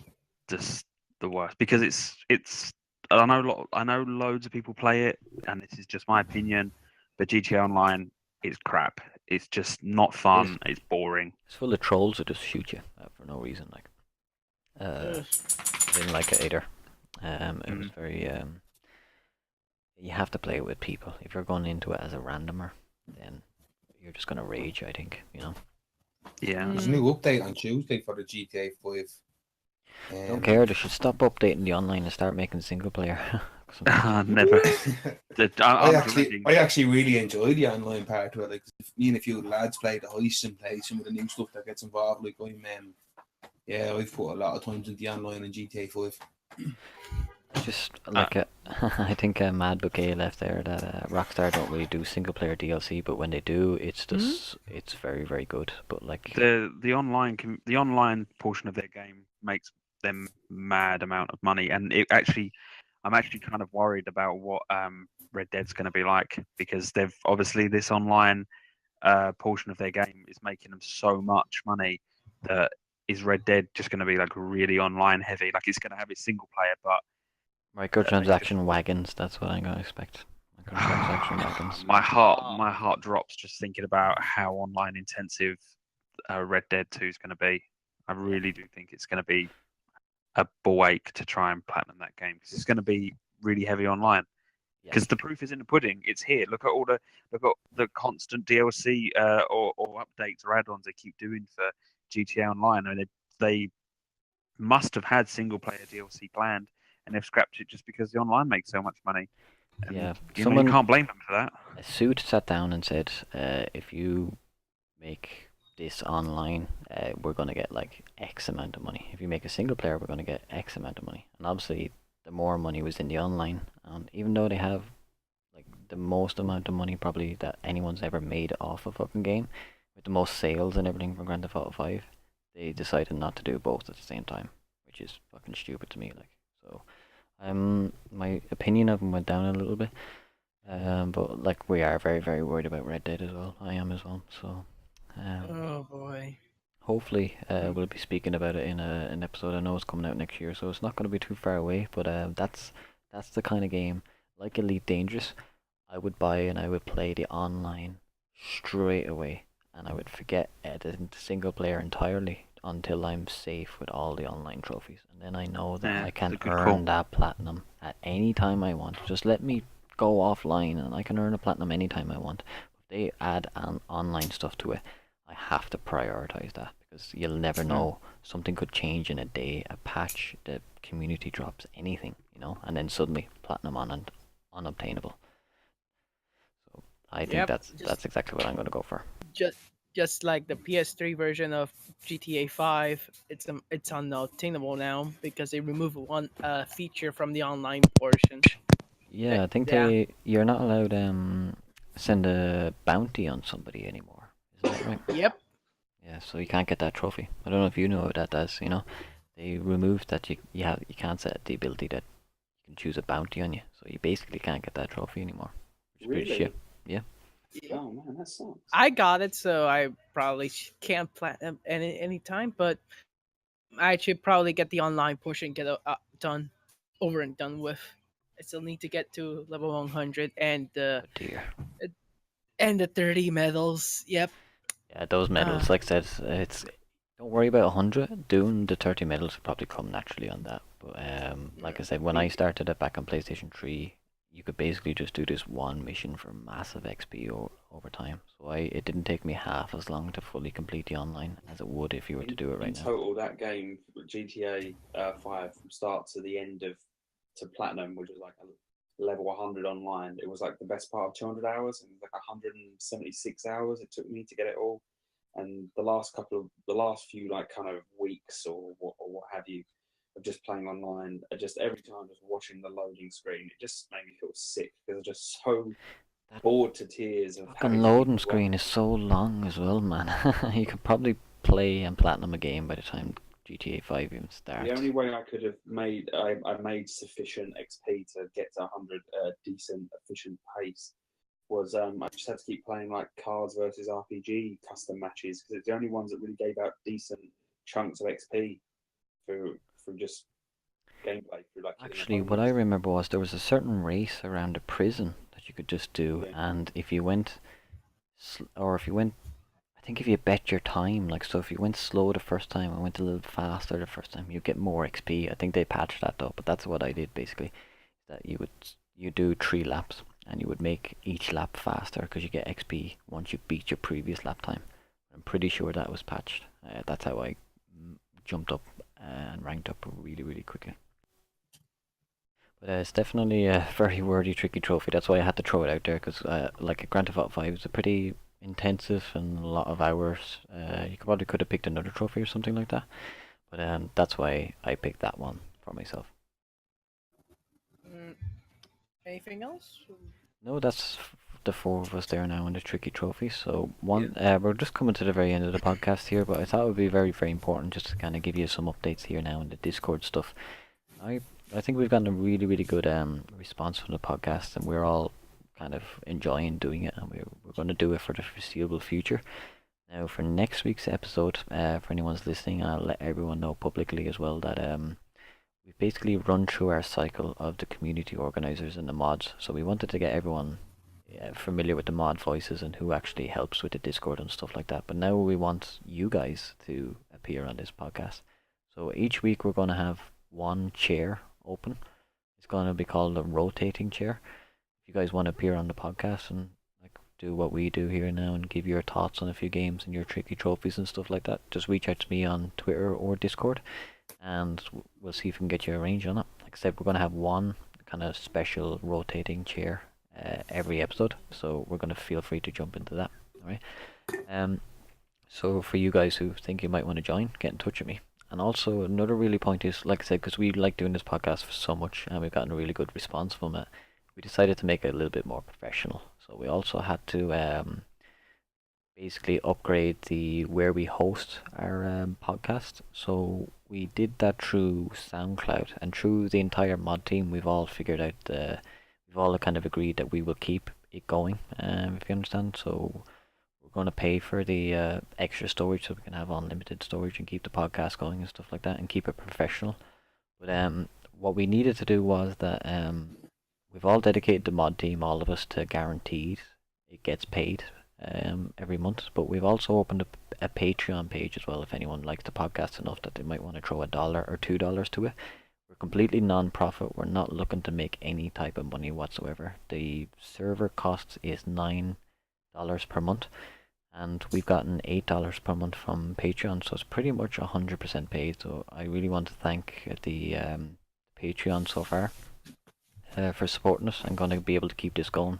just the worst because it's. I know loads of people play it, and this is just my opinion, but GTA Online is crap. It's just not fun. It's boring. It's full of trolls who just shoot you for no reason. Like, Ugh. didn't like it either. It was very. You have to play it with people. If you're going into it as a randomer, then you're just gonna rage. I think you know. Yeah. There's a new update on Tuesday for the GTA 5. Don't care. They should stop updating the online and start making single player. Never. I actually really enjoy the online part of it. Like me and a few lads play the heist and play some of the new stuff that gets involved. Like Yeah, I've put a lot of times into the online in GTA 5. Just like I think Mad Bouquet left there that Rockstar don't really do single player DLC, but when they do, it's just it's very very good. But like the online portion of their game makes them mad amount of money, and I'm actually kind of worried about what Red Dead's going to be like, because they've obviously this online portion of their game is making them so much money that is Red Dead just going to be like really online heavy? Like it's going to have its single player, but microtransaction wagons, that's what I'm gonna expect. Microtransaction wagons. my heart drops just thinking about how online intensive Red Dead 2 is going to be. I really do think it's going to be a ball ache to try and platinum that game, because it's going to be really heavy online. Yeah. Because the proof is in the pudding. It's here. Look at the constant DLC or updates or add-ons they keep doing for GTA Online. I mean, they must have had single player DLC planned, and they've scrapped it just because the online makes so much money. And, Yeah, you someone can't blame them for that. a suit sat down and said, if you make this online, we're gonna get like X amount of money. If you make a single player, we're gonna get X amount of money. And obviously, the more money was in the online, and even though they have like the most amount of money probably that anyone's ever made off a fucking game, with the most sales and everything from Grand Theft Auto 5, they decided not to do both at the same time, which is fucking stupid to me. Like so, my opinion of them went down a little bit. But like we are very very worried about Red Dead as well. I am as well. So, Oh boy. hopefully, we'll be speaking about it in an episode. I know it's coming out next year, so it's not going to be too far away. But that's the kind of game, like Elite Dangerous, I would buy and I would play the online straight away, and I would forget the single player entirely until I'm safe with all the online trophies, and then I know that Yeah, I can it's a good earn call. that platinum at any time I want. Just let me go offline, and I can earn a platinum anytime I want. If they add an online stuff to it, I have to prioritize that, because you'll never know. Something could change in a day, a patch, the community drops, anything, and then suddenly platinum and unobtainable. So I think Yep. that's exactly what I'm gonna go for. Just like the PS3 version of GTA 5, it's unobtainable now because they removed one feature from the online portion. Yeah, I think Yeah. you're not allowed send a bounty on somebody anymore. Isn't that right? Yep. Yeah, so you can't get that trophy. I don't know if you know what that does. They removed that you can't set the ability that you can choose a bounty on you, so you basically can't get that trophy anymore. Which is pretty shit. Yeah. Oh man, that sucks. I got it, so I probably can't platinum any time, but I should probably get the online portion and get done, over and done with. I still need to get to level 100 and Oh dear. the 30 medals. Yep. Yeah, those medals, like I said, it's don't worry about 100. Doing the 30 medals will probably come naturally on that. But like I said, when I started it back on PlayStation 3, you could basically just do this one mission for massive XP over time. So it didn't take me half as long to fully complete the online as it would if you were to do it In right now. total, that game, GTA 5, from start to the end to platinum, which was like a level 100 online, it was like the best part of 200 hours, and like 176 hours it took me to get it all. And the last few like kind of weeks or what have you, of just playing online, just every time just watching the loading screen, it just made me feel sick because I was just so That bored to tears of fucking having to loading keep screen is so long as well, man. You could probably play and platinum a game by the time GTA 5 even starts. The only way I could have I made sufficient XP to get to 100 decent, efficient pace was I just had to keep playing like cards versus RPG custom matches, because it's the only ones that really gave out decent chunks of XP through just gameplay. Through like Actually, what I remember was there was a certain race around a prison that you could just do, Yeah. and if you went, I think if you bet your time, like so if you went slow the first time and went a little faster the first time, you get more XP. I think they patched that though, but that's what I did basically. That you do 3 laps and you would make each lap faster because you get XP once you beat your previous lap time. I'm pretty sure that was patched. That's how I jumped up and ranked up really really quickly. But it's definitely a very worthy, tricky trophy. That's why I had to throw it out there, because like a Grand Theft Auto 5 is a pretty intensive and a lot of hours. You probably could have picked another trophy or something like that. But that's why I picked that one for myself. Mm, anything else? No, that's the four of us there now in the tricky trophy. So one, Yeah. we're just coming to the very end of the podcast here, but I thought it would be very, very important just to kind of give you some updates here now in the Discord stuff. I I think we've gotten a really, really good response from the podcast, and we're all kind of enjoying doing it, and we're going to do it for the foreseeable future. Now, for next week's episode, for anyone's listening, I'll let everyone know publicly as well that we've basically run through our cycle of the community organizers and the mods. So we wanted to get everyone familiar with the mod voices and who actually helps with the Discord and stuff like that. But now we want you guys to appear on this podcast. So each week we're going to have one chair open. It's going to be called a rotating chair. If you guys want to appear on the podcast and like do what we do here now and give your thoughts on a few games and your tricky trophies and stuff like that, just reach out to me on Twitter or Discord, and we'll see if we can get you arranged on it. Like I said, we're going to have one kind of special rotating chair every episode, so we're going to feel free to jump into that. All right. So for you guys who think you might want to join, get in touch with me. And also another really point is, like I said, because we like doing this podcast for so much and we've gotten a really good response from it, we decided to make it a little bit more professional. So we also had to basically upgrade the where we host our podcast. So we did that through SoundCloud, and through the entire mod team, we've all figured out we've all kind of agreed that we will keep it going. If you understand, so we're going to pay for the extra storage so we can have unlimited storage and keep the podcast going and stuff like that, and keep it professional. But what we needed to do was that we've all dedicated the mod team, all of us, to guaranteed it gets paid every month. But we've also opened up a Patreon page as well if anyone likes the podcast enough that they might want to throw $1 or $2 to it. We're completely non-profit. We're not looking to make any type of money whatsoever. The server cost is $9 per month, and we've gotten $8 per month from Patreon, so it's pretty much 100% paid. So I really want to thank the Patreon so far for supporting us. I'm going to be able to keep this going.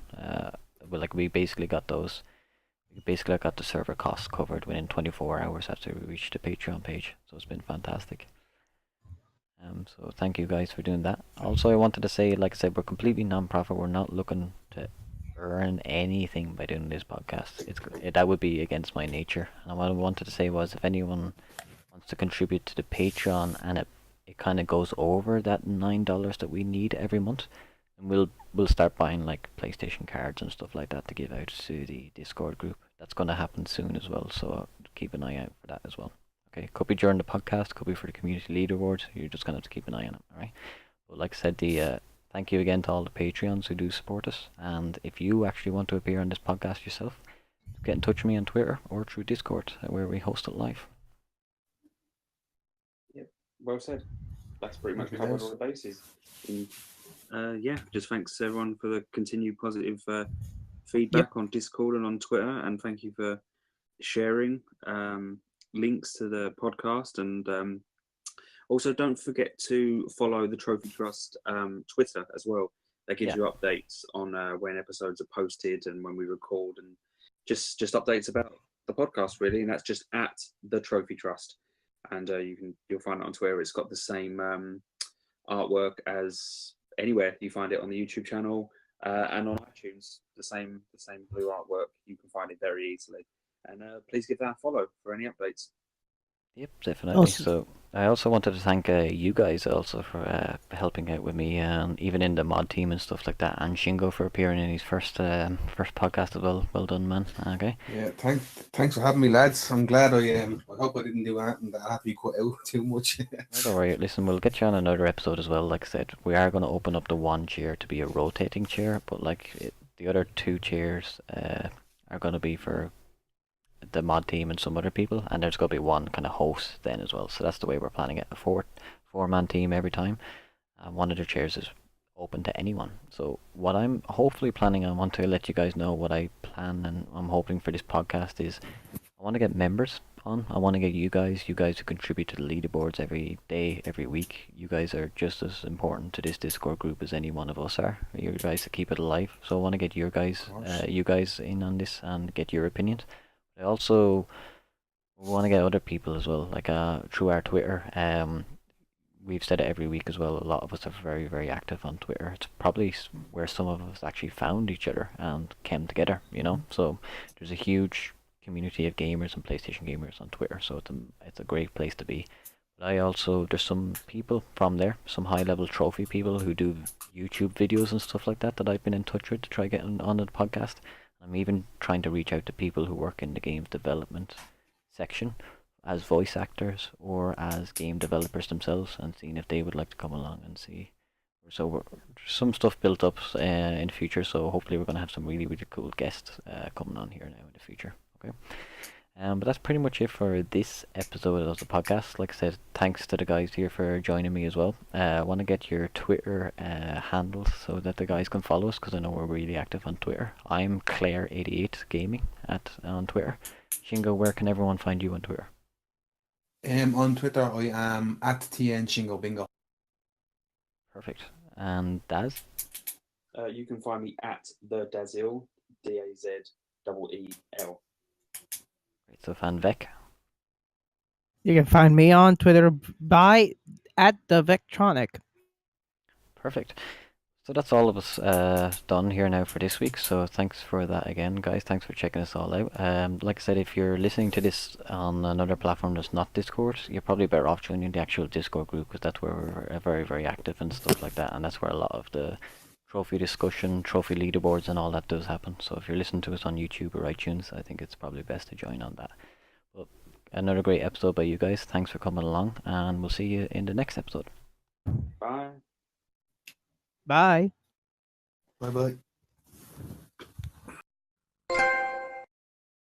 We basically got the server costs covered within 24 hours after we reached the Patreon page, so it's been fantastic. So thank you guys for doing that. Also, I wanted to say, like I said, we're completely non-profit. We're not looking to earn anything by doing this podcast. That would be against my nature. And what I wanted to say was, if anyone wants to contribute to the Patreon and it kind of goes over that $9 that we need every month, and we'll start buying like PlayStation cards and stuff like that to give out to the Discord group. That's going to happen soon as well, so keep an eye out for that as well. Okay, could be during the podcast, could be for the community leaderboard. You're just going to have to keep an eye on it, alright? But like I said, thank you again to all the Patreons who do support us. And if you actually want to appear on this podcast yourself, get in touch with me on Twitter or through Discord, where we host it live. Yep, well said. That's pretty much Happy covered days. all the bases. Yeah, just thanks everyone for the continued positive feedback on Discord and on Twitter, and thank you for sharing links to the podcast. And also, don't forget to follow the Trophy Trust Twitter as well. That gives you updates on when episodes are posted and when we record, and just updates about the podcast really. And that's just at the Trophy Trust, and you'll find it on Twitter. It's got the same artwork as anywhere you find it on the YouTube channel, and on iTunes, the same blue artwork. You can find it very easily. And please give that a follow for any updates. Yep, definitely. Awesome. So I also wanted to thank you guys also for helping out with me, and even in the mod team and stuff like that, and Shingo for appearing in his first podcast as well. Well done, man. Okay. Yeah, thanks for having me, lads. I'm glad I hope I didn't do anything that had to be cut out too much. No, don't worry. Listen, we'll get you on another episode as well. Like I said, we are going to open up the one chair to be a rotating chair, but the other two chairs are going to be for the mod team and some other people, and there's going to be one kind of host then as well. So that's the way we're planning it. A four-man team every time. One of the chairs is open to anyone. So what I'm hopefully planning on, want to let you guys know what I plan and I'm hoping for this podcast is, I want to get members on. I want to get you guys who contribute to the leaderboards every day, every week. You guys are just as important to this Discord group as any one of us are. You guys to keep it alive. So I want to get you guys in on this and get your opinions. I also We want to get other people as well, like through our Twitter. We've said it every week as well. A lot of us are very, very active on Twitter. It's probably where some of us actually found each other and came together. So there's a huge community of gamers and PlayStation gamers on Twitter. So it's a great place to be. But there's some people from there, some high level trophy people who do YouTube videos and stuff like that I've been in touch with to try getting on the podcast. I'm even trying to reach out to people who work in the games development section as voice actors or as game developers themselves, and seeing if they would like to come along and see. So there's some stuff built up in the future, so hopefully we're going to have some really, really cool guests coming on here now in the future. Okay. But that's pretty much it for this episode of the podcast. Like I said, thanks to the guys here for joining me as well. I want to get your Twitter handles so that the guys can follow us, because I know we're really active on Twitter. I'm Claire88 Gaming on Twitter. Shingo, where can everyone find you on Twitter? On Twitter, I am at TN Shingo Bingo. Perfect. And Daz? You can find me at the Dazil, DAZEEL. Great stuff. And Vec? You can find me on Twitter by at the Vectronic. Perfect. So that's all of us done here now for this week. So thanks for that again, guys. Thanks for checking us all out. Like I said, if you're listening to this on another platform that's not Discord, you're probably better off joining the actual Discord group, because that's where we're very, very active and stuff like that. And that's where a lot of the trophy discussion, trophy leaderboards and all that does happen. So if you're listening to us on YouTube or iTunes, I think it's probably best to join on that. But another great episode by you guys. Thanks for coming along, and we'll see you in the next episode. Bye. Bye. Bye bye.